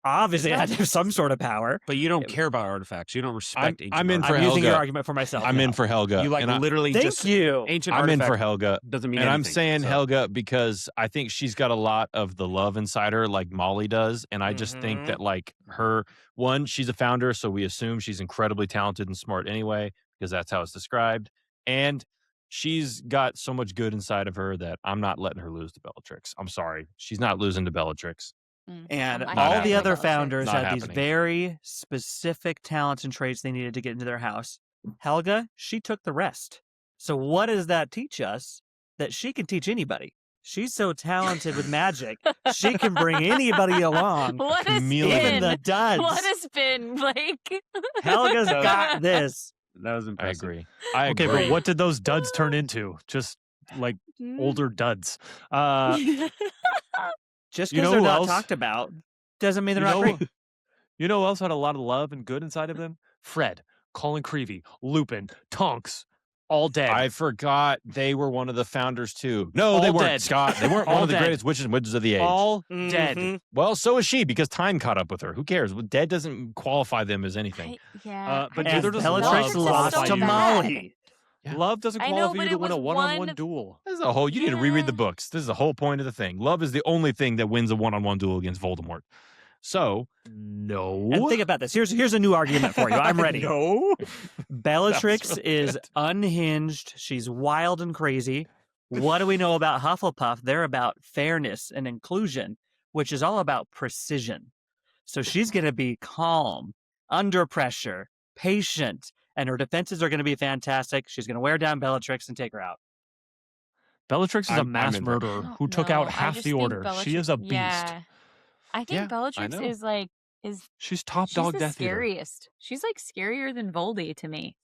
Obviously, it had to have some sort of power. But you don't care about artifacts. You don't respect ancient I'm in artifacts. for I'm using your Helga. argument for myself. I'm in now. for Helga. You like and literally Thank just you. ancient I'm in artifact for Helga. doesn't mean And I'm anything, saying so. Helga because I think she's got a lot of the love inside her, like Molly does. And I just think that, like, she's a founder, so we assume she's incredibly talented and smart anyway, because that's how it's described. And she's got so much good inside of her that I'm not letting her lose to Bellatrix. I'm sorry. She's not losing to Bellatrix. And I all hate the other Bellatrix. founders Not had these happening. very specific talents and traits they needed to get into their house. Helga, she took the rest. So what does that teach us? That she can teach anybody. She's so talented with magic, she can bring anybody along. What a Chameleon. Even spin! the duds. What a spin, Blake! Helga's got this. That was I impressive. agree. I Okay, agree. but what did those duds turn into? Just like older duds. Just You because know they're who not else? talked about doesn't mean You they're not know, great. you know who else had a lot of love and good inside of them? Fred, Colin Creevy, Lupin, Tonks, all dead. I forgot they were one of the founders too. No, All they weren't, dead. Scott. They weren't one All of the dead. greatest witches and wizards of the age. all Mhm. dead. Well, so is she because time caught up with her. Who cares? Well, dead doesn't qualify them as anything. Yeah. But And neither does Bellatrix love lost qualify to you. Molly. Yeah. Love doesn't I know, qualify but you to it win a was one-on-one one- duel. This is a whole. You need to reread the Yeah. books. This is the whole point of the thing. Love is the only thing that wins a one-on-one duel against Voldemort. So No. And think about this. Here's a new argument for you. I'm ready. No. Bellatrix really is good. unhinged. She's wild and crazy. What do we know about Hufflepuff? They're about fairness and inclusion, which is all about precision. So she's going to be calm, under pressure, patient, and her defenses are going to be fantastic. She's going to wear down Bellatrix and take her out. Bellatrix is a I'm mass in for- murderer I who don't took know. out I half just the think order. She Bellatrix- is a beast. Yeah. I think Yeah, I Bellatrix know. is She's top she's dog the Death Eater. scariest. She's like scarier than Voldy to me.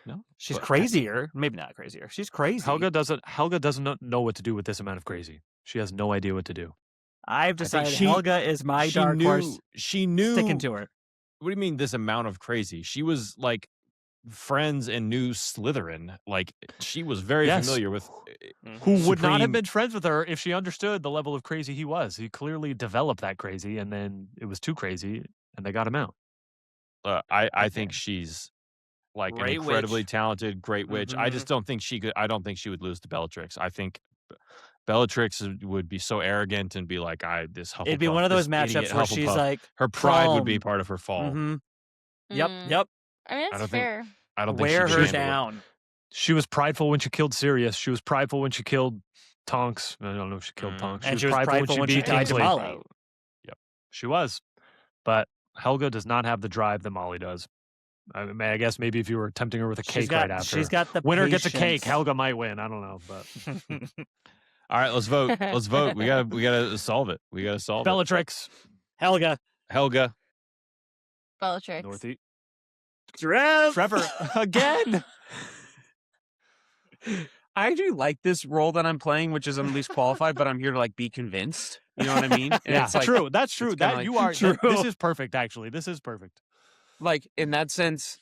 no, She's but- crazier. Maybe not crazier. She's crazy. Helga doesn't know what to do with this amount of crazy. She has no idea what to do. I've decided she- Helga is my she dark knew. horse. She knew. Sticking to her. What do you mean this amount of crazy? She was like friends and knew Slytherin. Like she was very Yes. familiar with. Who would not have Supreme- been friends with her if she understood the level of crazy he was. He clearly developed that crazy, and then it was too crazy, and they got him out. I think she's like Great an incredibly witch. talented, great witch. I Mhm. just don't think she could. I don't think she would lose to Bellatrix. I think Bellatrix would be so arrogant and be like, this Hufflepuff. It'd be one of those this idiot matchups where she's Hufflepuff." like, her pride would be calm. part of her fall. mhm. Yep, Mm. yep. I mean, I that's don't think- fair. I don't think Wear she could her handle it. down. She was prideful when she killed Sirius. She was prideful when she killed Tonks. I don't know if she killed Tonks. And she was prideful when she beat tied to Kingsley. Molly. Yep, she was. But Helga does not have the drive that Molly does. I guess maybe if you were tempting her with a She's cake got, right after. she's got the Winner gets a cake. patience. Helga might win. I don't know, but All right, let's vote. Let's vote. We gotta solve it. We gotta solve it. Bellatrix. Helga. Helga. Bellatrix. Northeast. Trevor. Again. I actually like this role that I'm playing, which is I'm least qualified, but I'm here to like be convinced. You know what I mean? And Yeah, it's like, true. That's true. it's kinda That like- you are. True. This is perfect. Actually, this is perfect. like in that sense,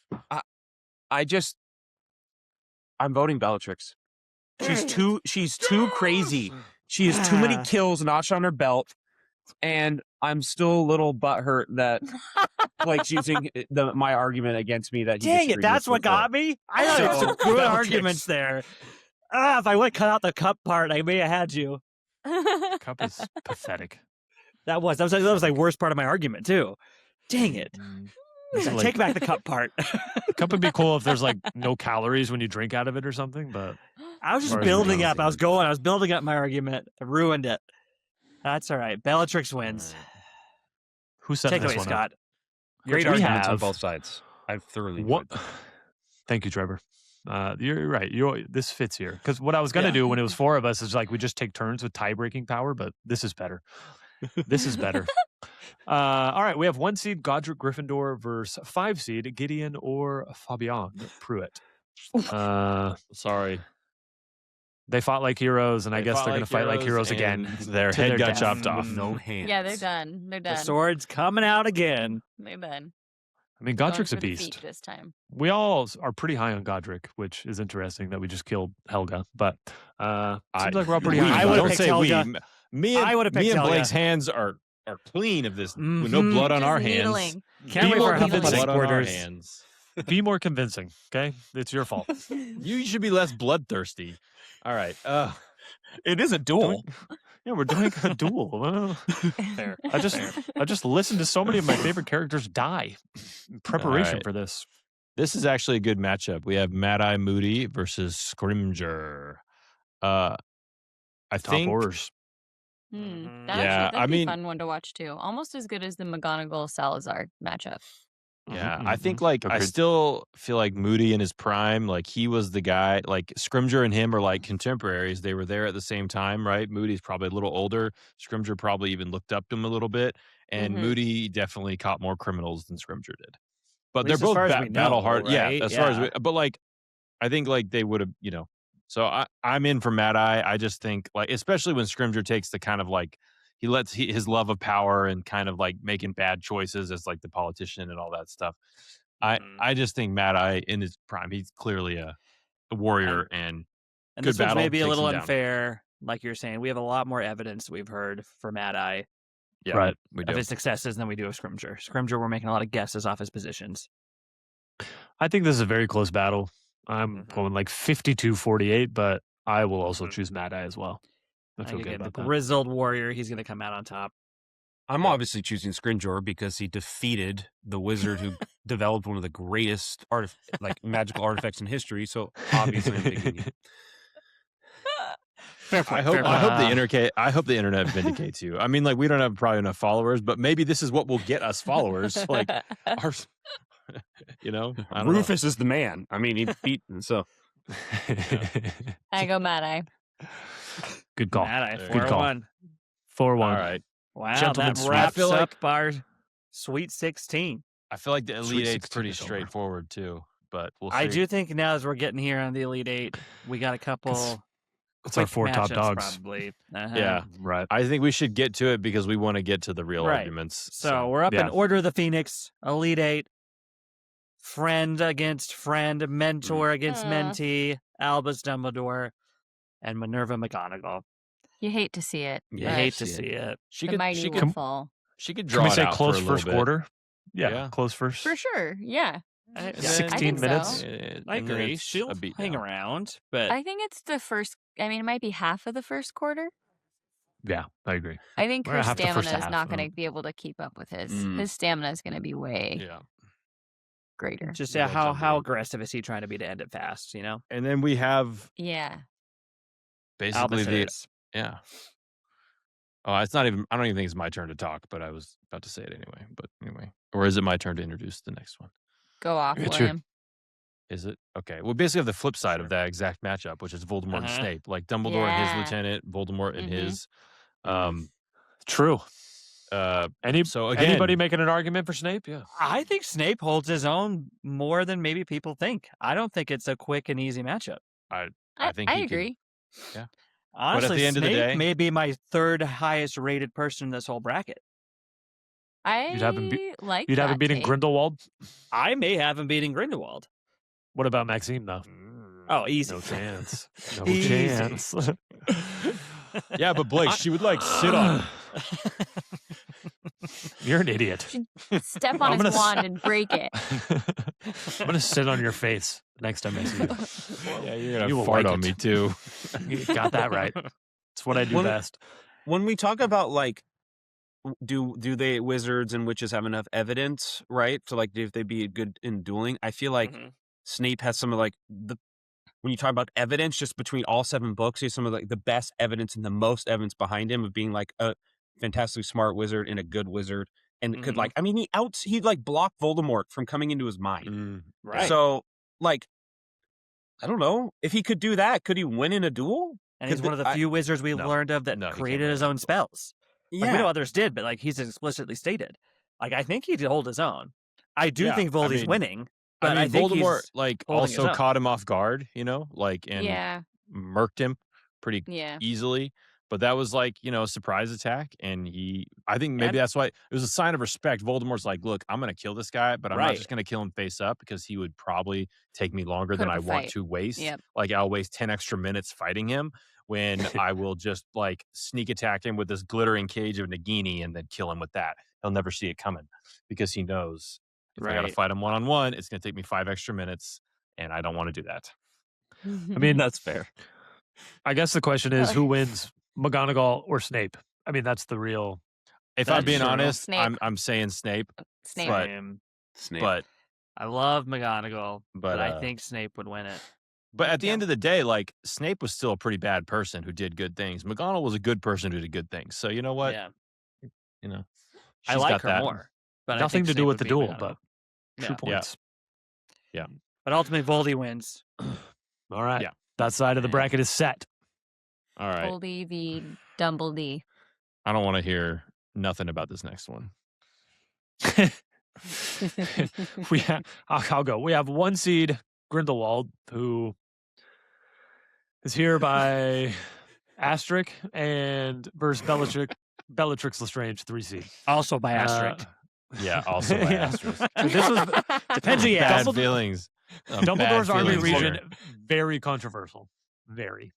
I'm voting Bellatrix. She's too crazy. She has too many kills notched on her belt, and I'm still a little butthurt that Blake's using my argument against me. That he Dang it, disagreed that's with what got before. me. I thought it was some So, good Bellatrix. arguments there. If I would cut out the cup part, I may have had you. Cup is pathetic. That was like worst part of my argument too. Dang it. Like- Take back the cup part. Cup would be cool if there's like no calories when you drink out of it or something. But I was just Or building anything up. I was building up my argument. I ruined it. That's all right. Bellatrix wins. who set Take it this away, one Scott. Great We arguments on have- both sides. I've thoroughly What? enjoyed them. Thank you, Trevor. You're right. This fits here because what I was gonna Yeah. do when it was 4 of us is like we just take turns with tie-breaking power, but this is better. This is better. All right, we have 1 seed Godric Gryffindor versus 5 seed Gideon or Fabian Pruitt. Sorry. They fought like heroes, and I They guess fought they're going to fight like heroes and again. Their to head their got death. chopped off. With no hands. Yeah, they're done. They're The done. sword's coming out again. They're done. I mean, Going Godric's a for the feet beast. this time. We all are pretty high on Godric, which is interesting that we just killed Helga. But seems like we're all pretty We, high. I on would've don't Godric. picked say we. Helga. Me and, I would've me picked and Helga. Blake's hands are clean of this. With no Mhm. blood on Just our hands. needling. Can't Be wait more for convincing. Hufflepuff Blood on our quarters. hands. Be more convincing, okay? It's your fault. You should be less bloodthirsty. All right. It is a duel. Yeah, we're doing a duel. Fair. I just listened to so many of my favorite characters die in preparation right. for this. This is actually a good matchup. We have Mad Eye Moody versus Scrimger. I Top think horrors. Mhm. That Yeah, that'd I be mean- a fun one to watch too. Almost as good as the McGonagall Salazar matchup. Yeah, Mhm, I mhm. think like I Agreed. still feel like Moody in his prime, like he was the guy. Like Scrimger and him are like contemporaries. They were there at the same time, right? Moody's probably a little older. Scrimger probably even looked up to him a little bit, and Mhm. Moody definitely caught more criminals than Scrimger did. But At they're least as both far as we battle know, hard. right? Yeah, as far as Yeah. but like I think like they would have, So I'm in for Mad Eye. I just think like especially when Scrimger takes the kind of like he lets his love of power and kind of like making bad choices as like the politician and all that stuff. I just think Mad Eye in his prime, he's clearly a warrior and And Good this one's battle, maybe a takes little him down. unfair, like you're saying. We have a lot more evidence we've heard for Mad Eye yeah, Right. we of do. his successes than we do of Scrimger. Scrimger, we're making a lot of guesses off his positions. I think this is a very close battle. I'm Mhm. going like 52-48, but I will also choose Mad Eye as well. I feel Like, good again, the about that. grizzled warrior, he's going to come out on top. I'm obviously choosing Scrimgeour because he defeated the wizard who developed one of the greatest magical artifacts in history. So obviously, I'm picking you. Fair I point. hope fair I point. hope the internet vindicates you. I mean, like we don't have probably enough followers, but maybe this is what will get us followers. Like our, I don't know. Rufus is the man. I mean, he beat so. I go Mad Eye. Good call. Mad Eye, Good 4-1. 4-1. All right. Wow, Gentlemen's that sweep. wraps I feel up our Sweet 16. I feel like the Sweet Elite Eight's 16 pretty is over. straightforward too, but we'll see. I do think now as we're getting here on the Elite Eight, we got a couple It's our quick 4 top matchups dogs. probably. Uh-huh. Yeah, Right. I think we should get to it because we want to get to the real Right. arguments. So we're up yeah. in Order of the Phoenix, Elite Eight, friend against friend, mentor against mentee, Albus Dumbledore, and Minerva McGonagall. You hate to see it. You Yeah, hate see to it. see it. she The could mighty she will could fall. she could Can draw we it say out close for a little first bit. quarter? Yeah, Yeah. close first. For sure. Yeah. I, And then- 16 so. minutes. I And then agree. it's She'll a beat hang down. around, but I think it's the first. I mean, it might be half of the first quarter. Yeah, I agree. I think Or her half the first stamina is half, not going to be able to keep up with his. Mm. His stamina is going to be way Yeah. greater. just Yeah, how Dumbledore. aggressive is he trying to be to end it fast? You know, And then we have Yeah. basically Albus the is. yeah. Oh, it's not even. I don't even think it's my turn to talk, but I was about to say it anyway. But anyway, or is it my turn to introduce the next one? Go off, It's your- William. Is it okay? Well, basically, have the flip side of that exact matchup, which is Voldemort and Uh-huh. Snape, like Dumbledore and his Yeah. lieutenant, Voldemort and Mhm. his. True. So again, Anybody making an argument for Snape? Yeah. I think Snape holds his own more than maybe people think. I don't think it's a quick and easy matchup. I think I he could- agree. Honestly, the end of the Snape day- may be my third highest rated person in this whole bracket. You'd have him like You'd have him that beating take. Grindelwald. I may have him beating Grindelwald. What about Maxime though? Oh, easy. No chance. No Easy. chance. Yeah, but Blake, she would like sit on. You're an idiot. Step I'm on gonna his wand and break it. I'm gonna sit on your face next time I see you. Yeah, you're You will fart like on it. me too. You got that right. It's what I do When- best. When we talk about like, do they wizards and witches have enough evidence, right? To like, if they be good in dueling, I feel like Mhm. Snape has some of like when you talk about evidence, just between all 7 books, he has some of like the best evidence and the most evidence behind him of being like a fantastically smart wizard and a good wizard, and could Mhm. like, I mean, he'd like block Voldemort from coming into his mind. Right. So like, I don't know if he could do that. Could he win in a duel? And he's 'cause one of the few wizards we've no. learned of that No, he can't created win his a own duel. spells. Like, Yeah. we know others did, but like he's explicitly stated. Like I think he'd hold his own. I do Yeah, think I Voldy's mean- winning, but I mean, think Voldemort he's like holding his also own. caught him off guard, like and Yeah. murked him pretty Yeah. easily. But that was like, a surprise attack. And I think maybe that's why it was a sign of respect. Voldemort's like, look, I'm going to kill this guy, but I'm not Right. just going to kill him face up because he would probably take me longer Put than up I a want fight. to waste. Yep. Like I'll waste 10 extra minutes fighting him when I will just like sneak attack him with this glittering cage of Nagini and then kill him with that. He'll never see it coming because he knows if I got to Right. fight him one-on-one, it's going to take me 5 extra minutes and I don't want to do that. I mean, That's fair. I guess the question is who wins, McGonagall or Snape? I mean, that's the real. If I'm That's being true. honest, Snape. I'm saying Snape, Snape. but- Same. Snape. but I love McGonagall, but I uh, think Snape would win it. But at the Yeah. end of the day, like Snape was still a pretty bad person who did good things. McGonagall was a good person who did good things. So you know what? Yeah, I I like her more. But I Nothing think to do Snape with would the beat duel, McGonagall. but Yeah. true points. But ultimately, Voldy wins. All right. Yeah. That side of the Yeah. bracket is set. All right. Voldy v. Dumbledore. I don't want to hear nothing about this next one. I'll go. We have 1 seed Grindelwald, who is here by asterisk, and versus Bellatrix Lestrange, 3 seed. Also by asterisk. Yeah, also by Yeah. asterisk. This was Depends who you Bad ask. feelings. Dumbledore's Bad army feelings region, here. very controversial. Very.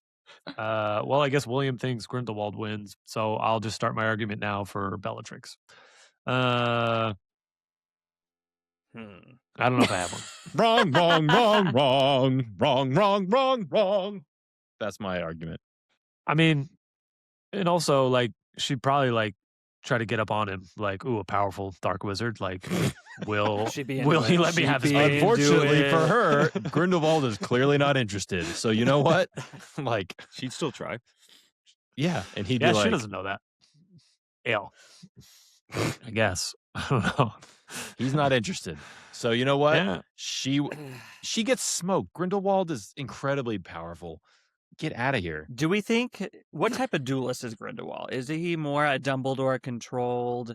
Well, I guess William thinks Grindelwald wins, so I'll just start my argument now for Bellatrix. I don't know if I have one. wrong. That's my argument. I mean, and also like she'd probably like try to get up on him, like, ooh, a powerful dark wizard. Like, will She'd be will into he it. let me She'd have his be way? into Unfortunately it. for her, Grindelwald is clearly not interested. So you know what? Like, She'd still try. yeah, and he'd Yeah, be like, she doesn't know that. Ale. I guess. I don't know. he's not interested. So you know what? Yeah. She gets smoked. Grindelwald is incredibly powerful. Get out of here. Do we think what type of duelist is Grindelwald? Is he more a Dumbledore controlled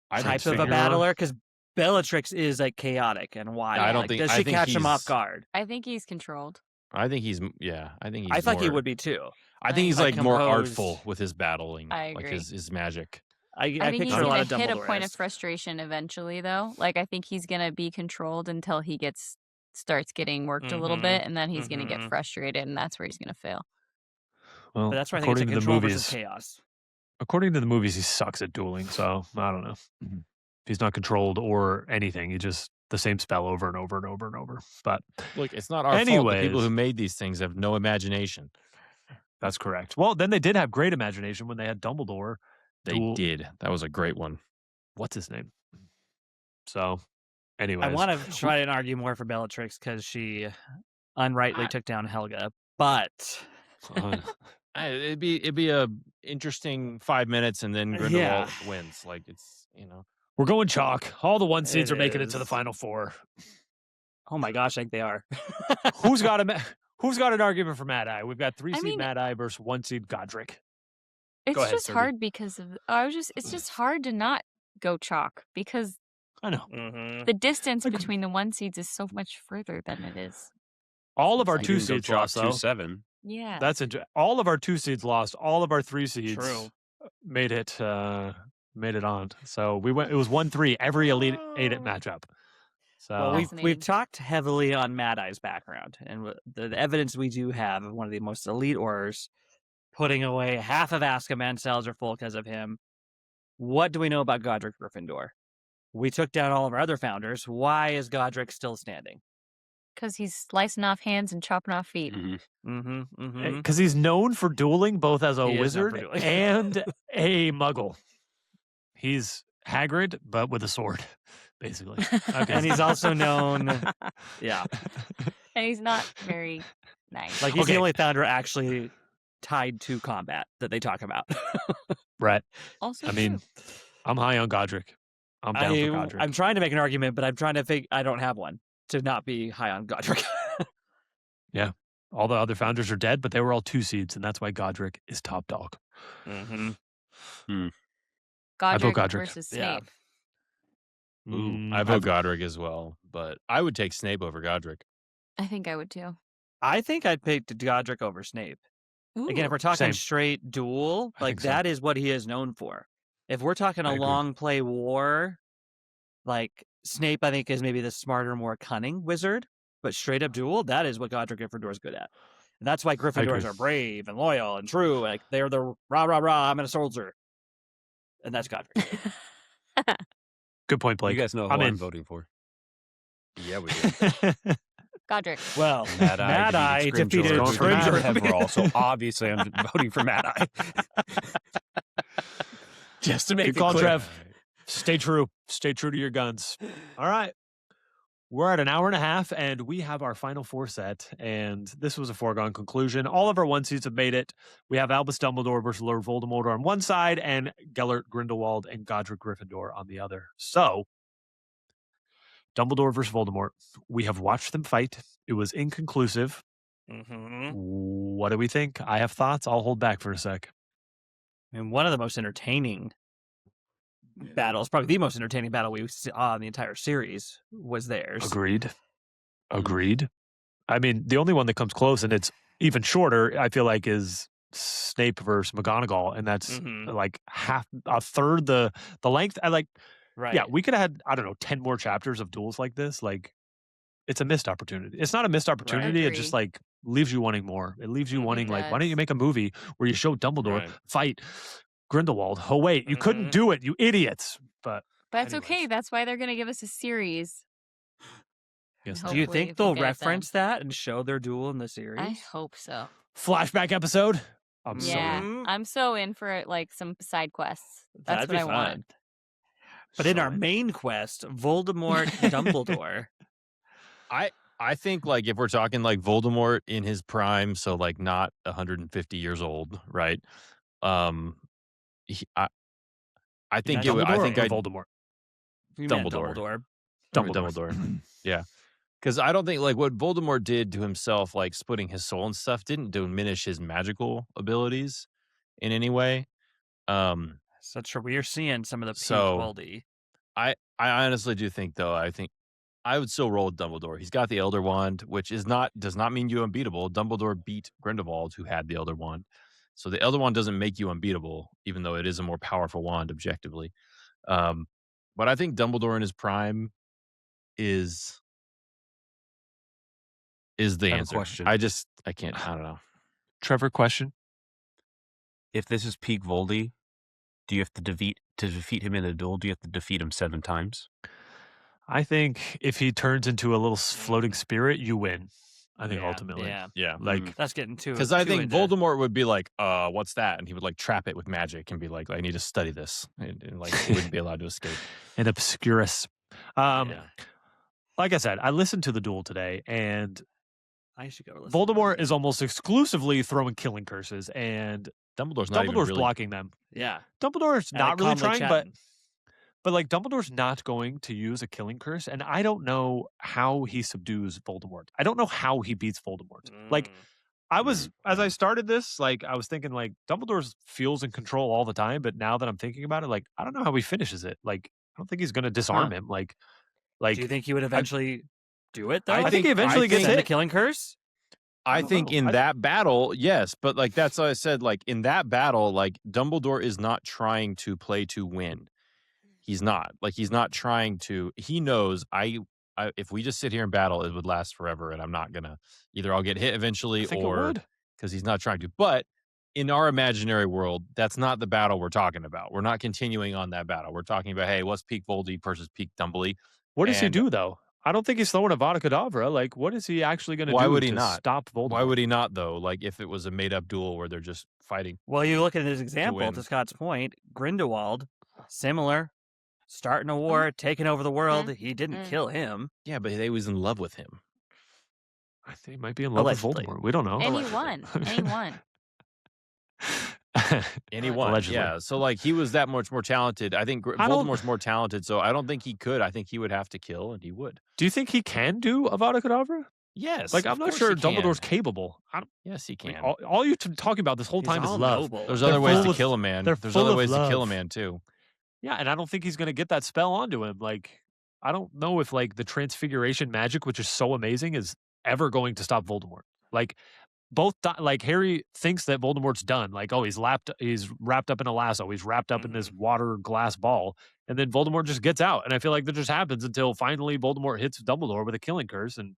I type think of a so. battler? Because Bellatrix is like chaotic and wild. I don't Like, think- does I she think catch him off he's- guard? I think he's controlled. I think he's he's I thought he more- would be too. I think he's like like more composed. artful with his battling. I Like agree. his magic. I I think he's picture a lot gonna of hit a Dumbledore point of as. frustration eventually, though. Like I think he's gonna be controlled until he starts getting worked a little Mhm, bit, and then he's gonna get mhm. frustrated, and that's where he's gonna fail. Well, But that's where I think it's a according to the control versus movies, chaos. according to the movies, he sucks at dueling. So I don't know. Mhm. He's not controlled or anything. He just the same spell over and over and over and over. But Look, it's not our fault. The people Anyways. who made these things have no imagination. that's correct. Well, then they did have great imagination when they had Dumbledore. They Duel- did. That was a great one. What's his name? So, anyways, I want to try and argue more for Bellatrix because she unrightly took down Helga, but It'd be a interesting 5 minutes, and then Grindelwald wins. Like it's we're going chalk. All the 1 seeds It are making it to the is. final 4. oh my gosh, I think they are. Who's got an argument for Mad Eye? We've got 3 I seed mean- Mad Eye versus 1 seed Godric. It's ahead, just Serby. hard because of it's just hard to not go chalk because I know. Mm-hmm. the distance Like- between the 1 seeds is so much further than it is. All of Seems our like- two You can go seeds chalk lost, though. 2-7. Yeah. That's all of our 2 seeds lost. All of our 3 seeds True. made it on. So we went. It was 1-3 every Elite 8 matchup. So Well, we've Fascinating. talked heavily on Mad Eye's background and the evidence we do have of one of the most elite Aurors putting away half of Azkaban cells are full because of him. What do we know about Godric Gryffindor? We took down all of our other founders. Why is Godric still standing? Because he's slicing off hands and chopping off feet. Mm-hmm. Mm-hmm. Mm-hmm. because he's known for dueling both as a He is known for wizard dueling. and a Muggle. He's Hagrid, but with a sword, basically. Okay. And he's also known, yeah, And he's not very nice. like he's Okay. the only founder actually tied to combat that they talk about. Right. Also I mean, true. I'm high on Godric. I'm down for Godric. I'm trying to make an argument, but I'm trying to think. I don't have one to not be high on Godric. All the other founders are dead, but they were all 2 seeds, and that's why Godric is top dog. Mm-hmm. Godric, Godric. versus Yeah. Snape. Mm, I vote Godric as well, but I would take Snape over Godric. I think I would too. I think I'd pick Godric over Snape. Again, if we're talking Same. straight duel, I like think so. that is what he is known for. If we're talking I a agree. long play war, like Snape, I think is maybe the smarter, more cunning wizard. But straight up duel, that is what Godric Gryffindor is good at. And that's why Gryffindors agree. are brave and loyal and true. Like they're the rah rah rah. I'm a soldier, and that's Godric. Good point, Blake. You guys know who I'm I'm in. voting for. Yeah, we do. Godric. Well, Mad Mad Eye defeated Going for Scrimgeour. Mad Peverall, so obviously I'm voting for Mad Eye. Just to make Good it call, clear. Trev. Stay true. Stay true to your guns. All right. We're at an hour and a half, and we have our final 4 set, and this was a foregone conclusion. All of our 1 seeds have made it. We have Albus Dumbledore versus Lord Voldemort on one side, and Gellert Grindelwald and Godric Gryffindor on the other. So, Dumbledore versus Voldemort. We have watched them fight. It was inconclusive. Mm-hmm. What do we think? I have thoughts. I'll hold back for a sec. And one of the most entertaining battles, probably the most entertaining battle we saw in the entire series, was theirs. Agreed. I mean, the only one that comes close, and it's even shorter, I feel like, is Snape versus McGonagall, and that's Mhm. like a third the length. Right. Yeah, we could have had, I don't know, 10 more chapters of duels like this. Like, it's a missed opportunity. It's not a missed opportunity. It just Agree. like leaves you wanting more. It leaves you wanting like, why don't you does. make a movie where you show Dumbledore Right. fight Grindelwald? Oh wait, you couldn't Mhm. do it, you idiots. But But that's okay. anyways. That's why they're going to give us a series. yes, No. Do you Hopefully think we'll they'll get them. reference that and show their duel in the series? I hope so. flashback episode. I'm so Yeah. in. I'm so in for like some side quests. That's That'd what be I want. fun. But in So our in. main quest, Voldemort Dumbledore. I think like if we're talking like Voldemort in his prime, so like not 150 years old, right? I think it would, I Dumbledore think or I Voldemort. You meant Dumbledore. Dumbledore. Dumbledore. Yeah. Because I don't think like what Voldemort did to himself, like splitting his soul and stuff, didn't diminish his magical abilities in any way. So true. We are seeing some of the peak So- Voldy. I honestly do think though, I think I would still roll with Dumbledore. He's got the Elder Wand, which does not mean you unbeatable. Dumbledore beat Grindelwald, who had the Elder Wand. So the Elder Wand doesn't make you unbeatable, even though it is a more powerful wand objectively. But I think Dumbledore in his prime is the I have a answer. question. I don't know. Trevor, question. If this is peak Voldy, do you have to defeat him in a duel? Do you have to defeat him 7 times? I think if he turns into a little floating spirit, you win. I think Yeah, ultimately. Yeah. Yeah. Like, That's getting too. Because I too think into- Voldemort would be like, what's that? And he would like trap it with magic and be like, I need to study this. And like he wouldn't be allowed to escape. an obscurus. Yeah. Like I said, I listened to the duel today, and I should go. listen to Voldemort that. is almost exclusively throwing killing curses, and Dumbledore's not even Dumbledore's really blocking them. Yeah. Dumbledore's And not really calmly trying, chatting. but like Dumbledore's not going to use a killing curse, and I don't know how he subdues Voldemort. I don't know how he beats Voldemort. Like, Mm. I was as I started this, like I was thinking, like Dumbledore feels in control all the time. But now that I'm thinking about it, like I don't know how he finishes it. Like I don't think he's going to disarm him. Do you think he would eventually do it though? I think he eventually gets send the hit. killing curse. I don't think know. in that battle, yes, but like that's what I said. Like in that battle, like Dumbledore is not trying to play to win. He's not. Like he's not trying to. He knows if we just sit here and battle, it would last forever, and I'm not gonna. Either I'll get hit eventually, I think it or would. because he's not trying to. But in our imaginary world, that's not the battle we're talking about. We're not continuing on that battle. We're talking about, hey, what's peak Voldy versus peak Dumbly? What does he And do though? I don't think he's throwing a Vada Kedavra. Like, what is he actually going to do Why would he to not? stop Voldemort? Why would he not though? Like if it was a made up duel where they're just fighting. Well, you look at his example. win. To Scott's point, Grindelwald, similar, starting a war, taking over the world. He didn't kill him. Yeah, but they was in love with him. I think he might be in love with Allegedly. Voldemort. We don't know. And he won. Anyone, Allegedly. yeah. So like he was that much more talented. I think I don't- Voldemort's more talented, so I don't think he could. I think he would have to kill, and he would. Do you think he can do a Vada Kedavra? Yes, Like, of I'm not course sure he can. Dumbledore's capable. Yes, he I mean, can. all you're talking about this whole He's time is all love. noble. There's They're other ways full to of- kill a man. they're There's full other of ways to kill a love. man too. Yeah, and I don't think he's going to get that spell onto him. Like, I don't know if like the transfiguration magic, which is so amazing, is ever going to stop Voldemort. Like, like Harry thinks that Voldemort's done. Like, oh, he's wrapped up in a lasso. He's wrapped up in this water glass ball, and then Voldemort just gets out. And I feel like that just happens until finally Voldemort hits Dumbledore with a killing curse. And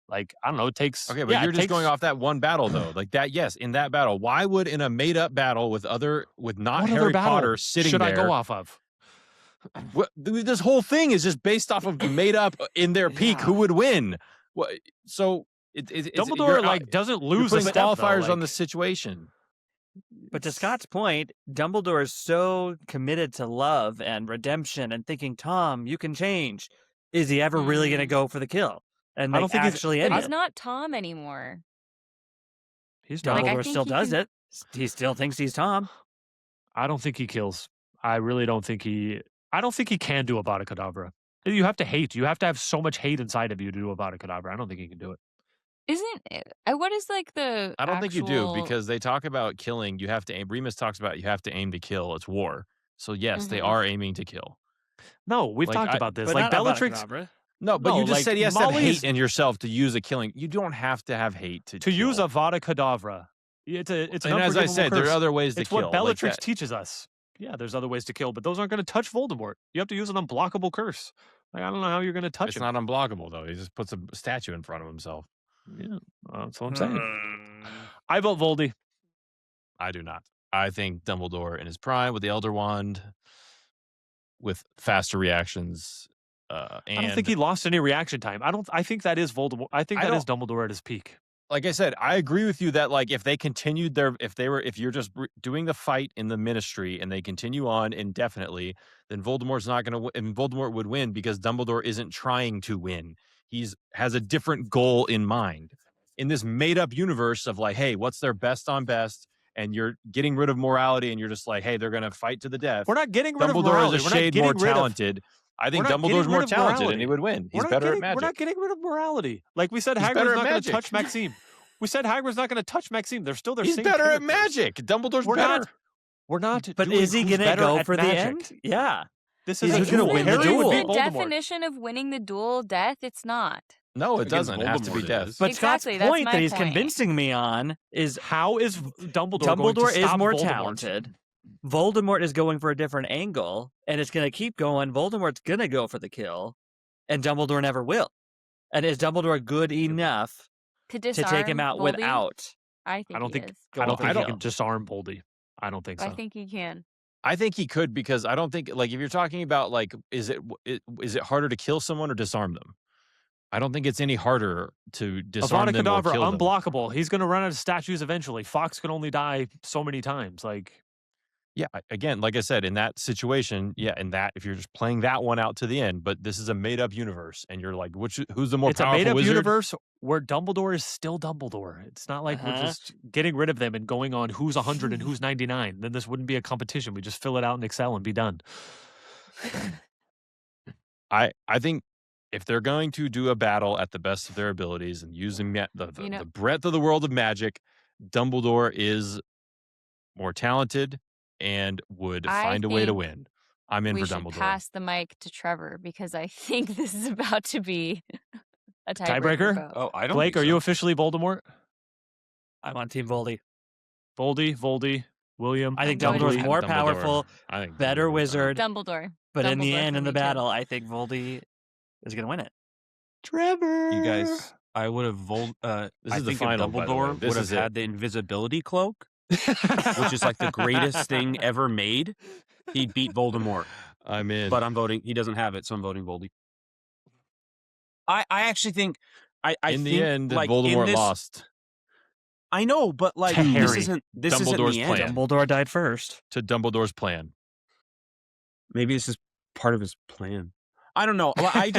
like, I don't know, it takes. Okay, but yeah, you're it just takes- going off that one battle though. Like that, yes, in that battle. Why would in a made up battle with not What other Harry battle Potter sitting should there? I go off of? This whole thing is just based off of made up in their peak. Yeah. Who would win? What? So Dumbledore like doesn't you're lose a putting step, though, qualifiers on like- the situation. But to Scott's point, Dumbledore is so committed to love and redemption and thinking, Tom, you can change. Is he ever really going to go for the kill? And I don't like, think he's- actually But end he's it? not Tom anymore. He's Dumbledore not. Like, I think still he does can- it. He still thinks he's Tom. I don't think he kills. I really don't think he. I don't think he can do a Vada Kedavra. You have to hate. You have to have so much hate inside of you to do a Vada Kedavra. I don't think he can do it. Isn't it? What is like the? I don't think you do actual- because they talk about killing. You have to aim. Remus talks about you have to aim to kill. It's war. So yes, they Mhm. are aiming to kill. No, we've Like, talked I- about this. But Like not a Avada Bellatrix, Kedavra. No, but No, you just like, said he has to have Molly's- hate in yourself to use a killing. You don't have to have hate to use kill. a Vada Kedavra. It's an And as I unforgivable said, there curse. are other ways to It's kill. what like Bellatrix that. teaches us. Yeah, there's other ways to kill, but those aren't going to touch Voldemort. You have to use an unblockable curse. Like, I don't know how you're going to touch It's him. not unblockable though. He just puts a statue in front of himself. Yeah, that's what I'm saying. I vote Voldy. I do not. I think Dumbledore in his prime with the Elder Wand, with faster reactions. And I don't think he lost any reaction time. I think that is Voldemort. I think I that is Dumbledore at his peak. like I said, I agree with you that like if they continued if you're just doing the fight in the Ministry and they continue on indefinitely, then Voldemort's not going to and Voldemort would win because Dumbledore isn't trying to win. Has a different goal in mind. In this made up universe of like, hey, what's their best on best? And you're getting rid of morality and you're just like, hey, they're going to fight to the death. We're not getting rid of Dumbledore morality. is a We're not shade getting more rid of- talented. I think we're not Dumbledore's getting more rid of talented and morality. he would win. He's We're not better getting, at magic. We're not getting rid of morality. Like we said, He's Hagrid's better not at going to magic. touch Maxime. We said Hagrid's not going to touch Maxime. They're still their He's same better at characters. magic. Dumbledore's We're better. not. We're not. But doing is he who's going to better go at for the magic. end? Yeah. This Is is he a gonna duel. win the Harry duel? would The beat Voldemort. definition of winning the duel death, it's not. No, it Against doesn't. It has to be Voldemort it death. is. But Exactly, Scott's that's point my that he's point. convincing me on is How is Dumbledore going to Dumbledore is stop more Voldemort? talented. Voldemort is going for a different angle, and it's going to keep going. Voldemort's going to go for the kill, and Dumbledore never will. And is Dumbledore good enough To to disarm take him out Voldy, without? I think I don't he think. is. I don't think I he don't- can disarm Voldy. I don't think so. I think he can. I think he could because I don't think like if you're talking about like is it harder to kill someone or disarm them? I don't think it's any harder to disarm Avada them or Kedavra, kill them. unblockable. He's going to run out of statues eventually. Fox can only die so many times. Like, Yeah, again, like I said, in that situation, if you're just playing that one out to the end, but this is a made up universe, and you're like, who's the more it's a powerful made-up wizard? universe where Dumbledore is still Dumbledore. It's not like we're just getting rid of them and going on who's 100 and who's 99. Then this wouldn't be a competition. We just fill it out in Excel and be done. I think if they're going to do a battle at the best of their abilities and using the You know- breadth of the world of magic, Dumbledore is more talented and would I find a way to think win. I'm in we for should Dumbledore. pass the mic to Trevor because I think this is about to be a Tiebreaker? tiebreaker vote. Oh, I don't. Blake, think are so. you officially Voldemort? I'm on Team Voldy. Voldy, William. I think I'm going Dumbledore's with more Dumbledore. powerful, I think better Dumbledore's wizard. Dumbledore. But in the Dumbledore end, for in the me, too. battle, I think Voldy is going to win it. Trevor. You guys, I would have This I is the think final, if by the way. Dumbledore This would have is it. had the invisibility cloak, which is like the greatest thing ever made, he'd beat Voldemort. I'm in. But I'm voting. He doesn't have it, so I'm voting Voldy. I actually think. I in the think, end, like, Voldemort in this, lost I know, but like To this Harry. isn't Dumbledore's the end. plan. Dumbledore died first. to Dumbledore's plan. Maybe this is part of his plan. I don't know. Well, I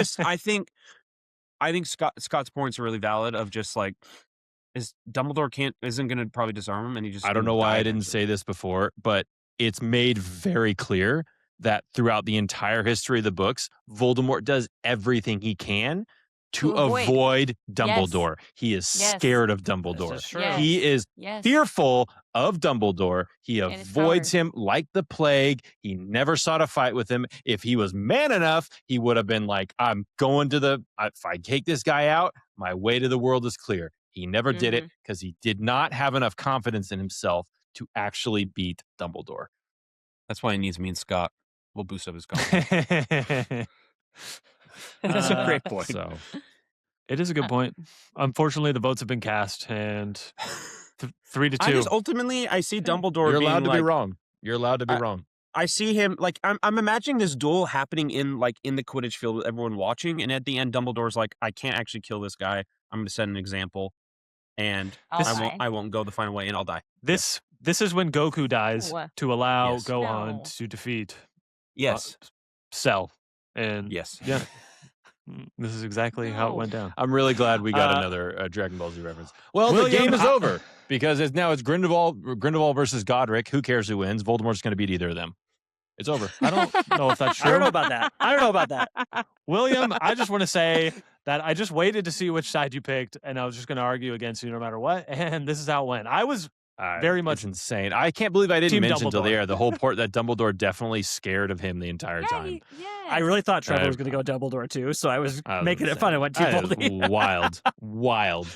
think Scott's points are really valid. Of just like, is Dumbledore isn't going to probably disarm him, and he just. I don't know why I didn't say this before, but it's made very clear that throughout the entire history of the books, Voldemort does everything he can to To avoid. avoid Dumbledore. He is Yes. scared of Dumbledore. This is true. Yes. He is Yes. fearful of Dumbledore. He And his avoids power. him like the plague. He never sought a fight with him. If he was man enough, he would have been like, I'm going to if I take this guy out, my way to the world is clear. He never did it because he did not have enough confidence in himself to actually beat Dumbledore. That's why he needs me and Scott. We'll boost up his confidence. That's a great point. So It is a good point. Unfortunately, the votes have been cast, and 3-2. I just ultimately I see Dumbledore. you're being allowed to like, be wrong. You're allowed to be wrong. I see him like I'm imagining this duel happening in the Quidditch field with everyone watching, and at the end, Dumbledore's like, I can't actually kill this guy. I'm going to set an example, and I'll I die. won't go the final way, and I'll die. This is when Goku dies No. to allow Yes. Gohan No. to defeat Yes, Cell. And yes. yeah, this is exactly how it No. went down. I'm really glad we got Uh, another Dragon Ball Z reference. Well, the William, game is over because it's Grindelwald versus Godric. Who cares who wins? Voldemort's going to beat either of them. It's over. I don't know if that's I don't true. know about that. I don't know about that. William, I just want to say that I just waited to see which side you picked, and I was just going to argue against you no matter what. And this is how it went. I was very much It's insane. I can't believe I didn't Team mention until Dumbledore. the whole part that Dumbledore definitely scared of him the entire time. I really thought Trevor was going to go Dumbledore too, so I was making it fun. I went Team That is Voldy. wild. Wild.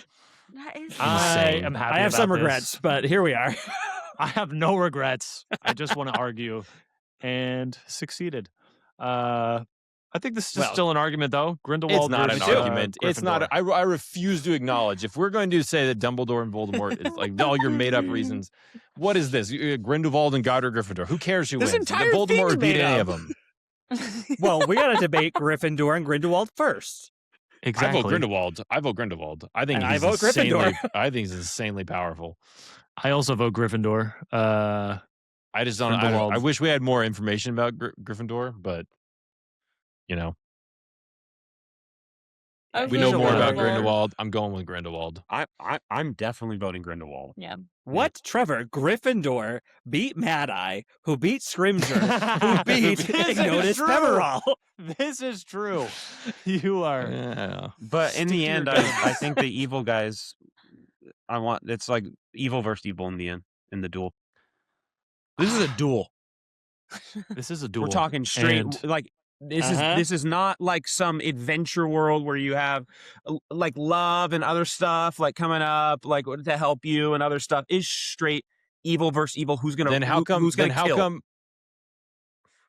That is I Insane. am happy I have some about this. regrets, but here we are. I have no regrets. I just want to argue, and succeeded. I think this is Well, still an argument, though. Grindelwald It's not an versus, argument. It's not. Gryffindor. I refuse to acknowledge. If we're going to say that Dumbledore and Voldemort is like all your made up reasons, what is this? Grindelwald and Godric Gryffindor. Who cares who This wins? entire Voldemort thing's would beat made any up. of them. Well, we got to debate Gryffindor and Grindelwald first. Exactly. I vote Grindelwald. I think And I he's vote Gryffindor. I think he's insanely powerful. I also vote Gryffindor. I just don't. Grindelwald. I wish we had more information about Gryffindor, but you know, we know more about Grindelwald. I'm going with Grindelwald. I'm definitely voting Grindelwald. Yeah. What, Trevor? Gryffindor beat Mad Eye, who beat Scrimger, who beat This is Ignotus true. Peverall. This is true. You are. Yeah. But in Stick the to your end, guns. I think the evil guys. It's like evil versus evil in the end in the duel. This is a duel. This is a duel. We're talking straight. And- Like this Uh-huh. is not like some adventure world where you have like love and other stuff like coming up like to help you and other stuff. It's straight evil versus evil. Who's gonna? Then how come? Who's gonna Then how kill? come?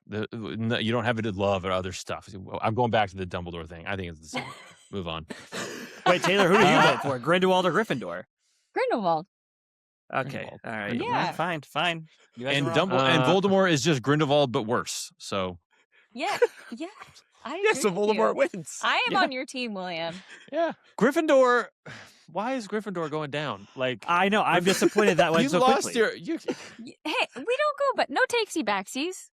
No, you don't have to love or other stuff. I'm going back to the Dumbledore thing. I think it's the same. Move on. Wait, Taylor, who do you vote for? Grindelwald or Gryffindor? Grindelwald. Okay, Grindelwald. all right. Yeah. Fine. You guys And are wrong. and Voldemort is just Grindelwald but worse. So Yeah. Yeah. I Yes, so agree with you. Voldemort wins. I am Yeah. on your team, William. yeah, Gryffindor. Why is Gryffindor going down? Like, I know. I'm disappointed that went you so lost quickly. your. Hey, we don't go, but no takesy backsies.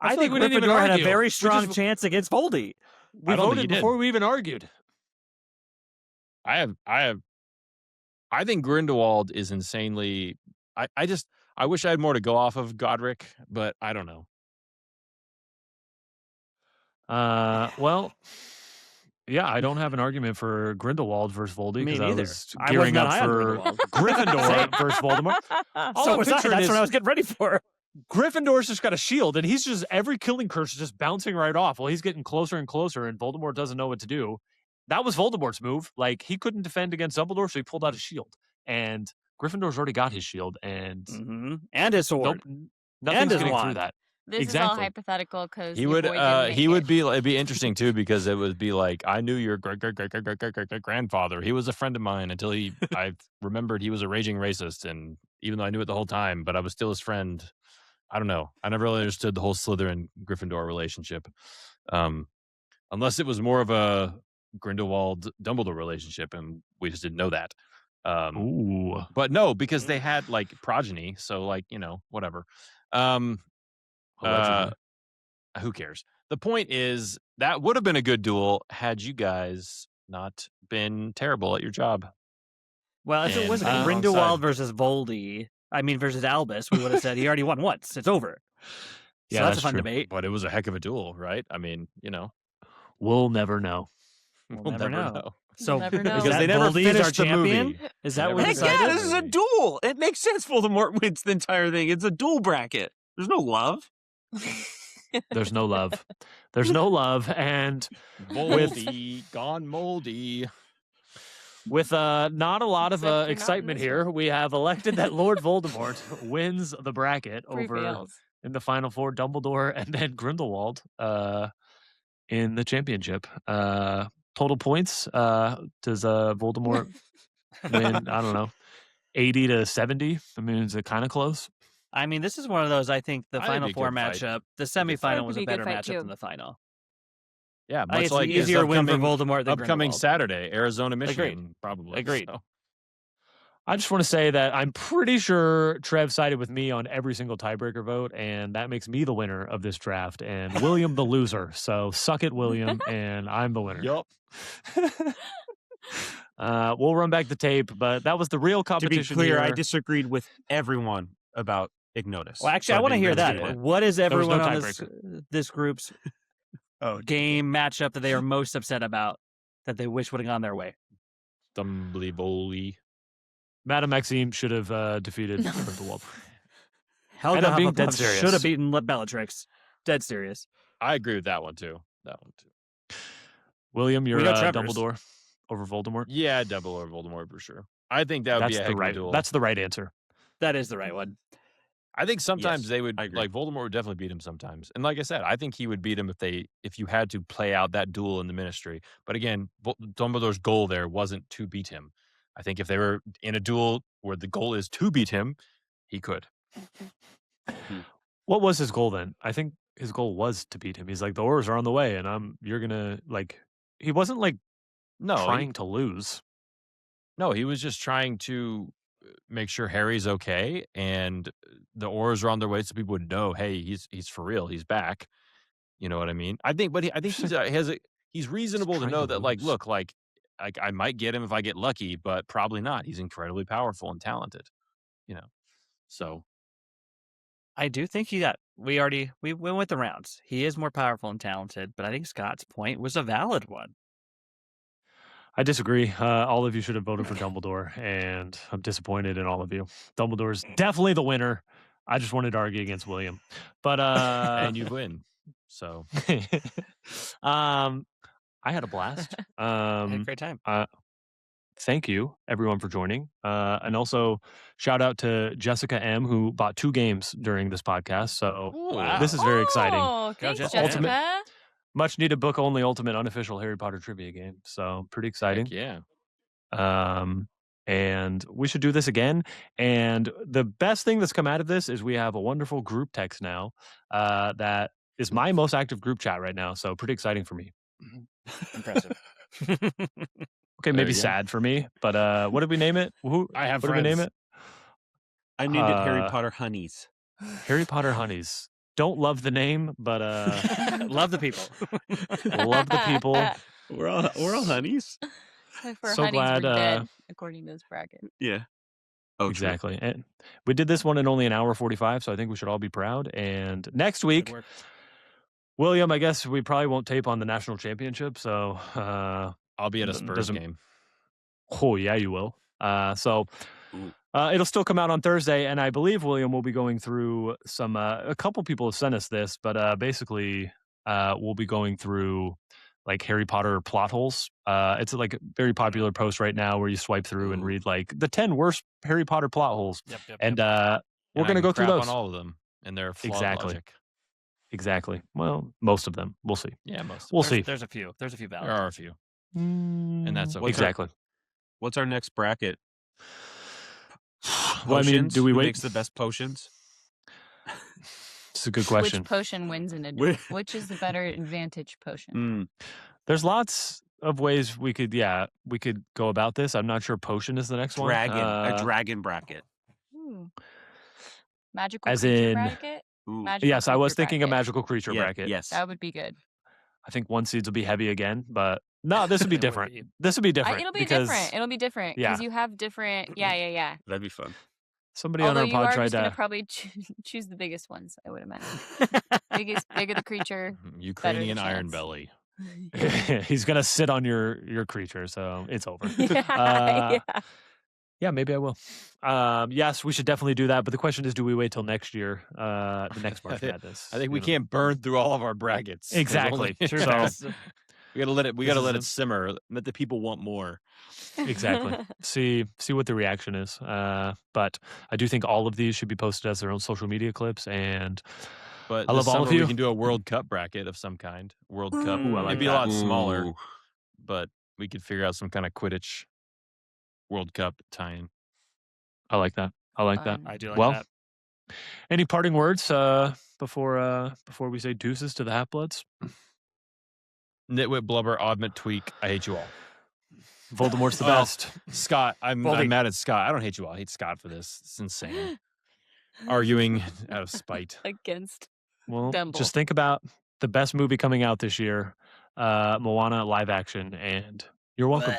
I I feel think like we didn't even Gryffindor had a argue. very We strong just- chance against Voldy. we I don't think voted you did. before we even argued. I think Grindelwald is insanely. I wish I had more to go off of Godric, but I don't know. Well, Yeah, I don't have an argument for Grindelwald versus Voldy Me because I neither. was I was gearing not up high on for Grindelwald. Gryffindor versus Voldemort. All So I'm was I. picturing That's is what I was getting ready for. Gryffindor's just got a shield, and he's just every killing curse is just bouncing right off. Well, he's getting closer and closer, and Voldemort doesn't know what to do. That was Voldemort's move. Like he couldn't defend against Dumbledore, so he pulled out his shield. And Gryffindor's already got his shield, and And his sword. nothing's his getting through wand. that. This is all hypothetical because He would be it'd be interesting too because it would be like I knew your great grandfather. He was a friend of mine until I remembered he was a raging racist, and even though I knew it the whole time, but I was still his friend. I don't know. I never really understood the whole Slytherin Gryffindor relationship, unless it was more of a Grindelwald Dumbledore relationship, and we just didn't know that. Ooh, but no, because they had like progeny, so like whatever. Who cares? The point is that would have been a good duel had you guys not been terrible at your job. Well, if it was And Grindelwald versus Voldy, versus Albus, we would have said he already won once. It's over. So yeah, that's a fun true. debate. But it was a heck of a duel, right? I mean, We'll never know. We'll never know. So never know. is because that they never Voldy's our finished the champion? movie. Is that They what never we Heck decided? yeah, decided? this is a duel. It makes sense. Voldemort wins the entire thing. It's a duel bracket. There's no love. There's no love. There's no love, and Moldy, gone moldy. with not a lot of Except you're not in excitement this here, one. we have elected that Lord Voldemort wins the bracket over Prevails. in the final four, Dumbledore and then Grindelwald in the championship. Total points, does Voldemort win? I don't know, 80 to 70. I mean, is it kind of close? I mean, this is one of those. I think the That'd final be a four good fight. matchup, the good fight. semifinal was It'd a be a good better fight, matchup too. than the final. Yeah, I think much it's like an this easier win for upcoming Voldemort than upcoming Grindelwald. Saturday, Arizona, Michigan, probably. Agreed. So. I just want to say that I'm pretty sure Trev sided with me on every single tiebreaker vote, and that makes me the winner of this draft, and William the loser. So suck it, William, and I'm the winner. Yup. We'll run back the tape, but that was the real To be competition. clear, I here. disagreed with everyone about Ignotus. Well, actually, So I want to didn't hear really that. get it. What is was no everyone on this group's game matchup that they are most upset about that they wish would have gone their way? Dumbledore. Madame Maxime should have defeated Grindelwald. Helga And I'm being dead Hufflepuff serious. should have beaten Bellatrix. Dead serious. I agree with that one too. William, you're We know Trevor's. Dumbledore over Voldemort. Yeah, Dumbledore, Voldemort for sure. I think that would be a heck of a duel. That's the right answer. That is the right one. I think sometimes Yes, they would I agree. like Voldemort would definitely beat him sometimes. And like I said, I think he would beat him if you had to play out that duel in the Ministry. But again, Dumbledore's goal there wasn't to beat him. I think if they were in a duel where the goal is to beat him, he could. What was his goal then? I think his goal was to beat him. He's like, the Aurors are on the way, and you're gonna like. He wasn't like trying to lose. No, he was just trying to make sure Harry's okay and the Aurors are on their way, so people would know, hey, he's for real, he's back. You know what I mean? I think he's reasonable to trying know to that, like, lose. look, like I might get him if I get lucky, but probably not. He's incredibly powerful and talented. So I do think we went with the rounds. He is more powerful and talented, but I think Scott's point was a valid one. I disagree. All of you should have voted for Dumbledore, and I'm disappointed in all of you. Dumbledore's definitely the winner. I just wanted to argue against William, but and you win. So I had a blast. I had a great time. Thank you, everyone, for joining. And also, shout out to Jessica M., who bought 2 games during this podcast. So wow. this is very exciting. Oh, thanks, Jessica. Jessica. Much needed book only ultimate unofficial Harry Potter trivia game. So pretty exciting. Heck yeah. And we should do this again. And the best thing that's come out of this is we have a wonderful group text now that is my most active group chat right now. So pretty exciting for me. Impressive. Okay, There maybe you go. sad for me, but what did we name it? I have What did we name friends. it? I named it Harry Potter Honeys. Harry Potter Honeys. Don't love the name, but Love the people. love the people. We're all honeys. For So honeys, glad, we're dead, according to this bracket. Yeah. Oh, true. Exactly. And we did this one in only an hour 45, so I think we should all be proud. And next Good week, work. William, I guess we probably won't tape on the national championship, so I'll be at a Spurs doesn't- game. oh yeah, you will. So Ooh. it'll still come out on Thursday, and I believe William will be going through some. A couple people have sent us this, but basically, we'll be going through like Harry Potter plot holes. It's like a very popular post right now where you swipe through and Ooh. read like the 10 worst Harry Potter plot holes, Yep. and And we're I gonna can go through crap those. on all of them and their flawed Exactly. logic. Exactly. Well, most of them. We'll see. Yeah, most. We'll see. There's a few. There's a few valid. There are a few. And that's okay. Exactly. What's our next bracket? Well, I mean, Potions? do we Who wait? makes the best potions? It's a good question. Which potion wins in a Wh- duel? Which is the better advantage potion? There's lots of ways we could go about this. I'm not sure potion is the next one. A dragon bracket. Ooh. Magical As creature in- bracket? Ooh. Magical Yes, I was creature thinking a bracket. magical creature Yeah, bracket. Yes. That would be good. I think one seeds will be heavy again, but no, this would be It would different. be. This would be different. It'll be because different. It'll be different because Yeah. you have different. Yeah. That'd be fun. Somebody Although on our you are pod just tried gonna to. probably choose the biggest ones. I would imagine. Bigger the creature. Ukrainian chance. Iron Belly. He's gonna sit on your creature, so it's over. yeah. Yeah, maybe I will. Yes, we should definitely do that. But the question is, do we wait till next year? The next March Madness. I think we you know? can't burn through all of our brackets. There's Exactly. only- True. So we gotta let it. We This gotta is let a- it simmer. Let the people want more. Exactly. See what the reaction is. But I do think all of these should be posted as their own social media clips. And But I love this all of summer you. We can do a World Cup bracket of some kind. World Cup. Ooh, I like It'd be a that. lot smaller, Ooh. but we could figure out some kind of Quidditch World Cup tie-in. I like that. I like that. Fun. I do like Well, that. any parting words before we say deuces to the Half-Bloods? Nitwit, blubber, oddment, tweak. I hate you all. Voldemort's the Oh. best. Scott, I'm Voldy. mad at Scott. I don't hate you all. I hate Scott for this. It's insane. Arguing out of spite. Against. Well, Dumble. just think about the best movie coming out this year, Moana live action, and you're welcome.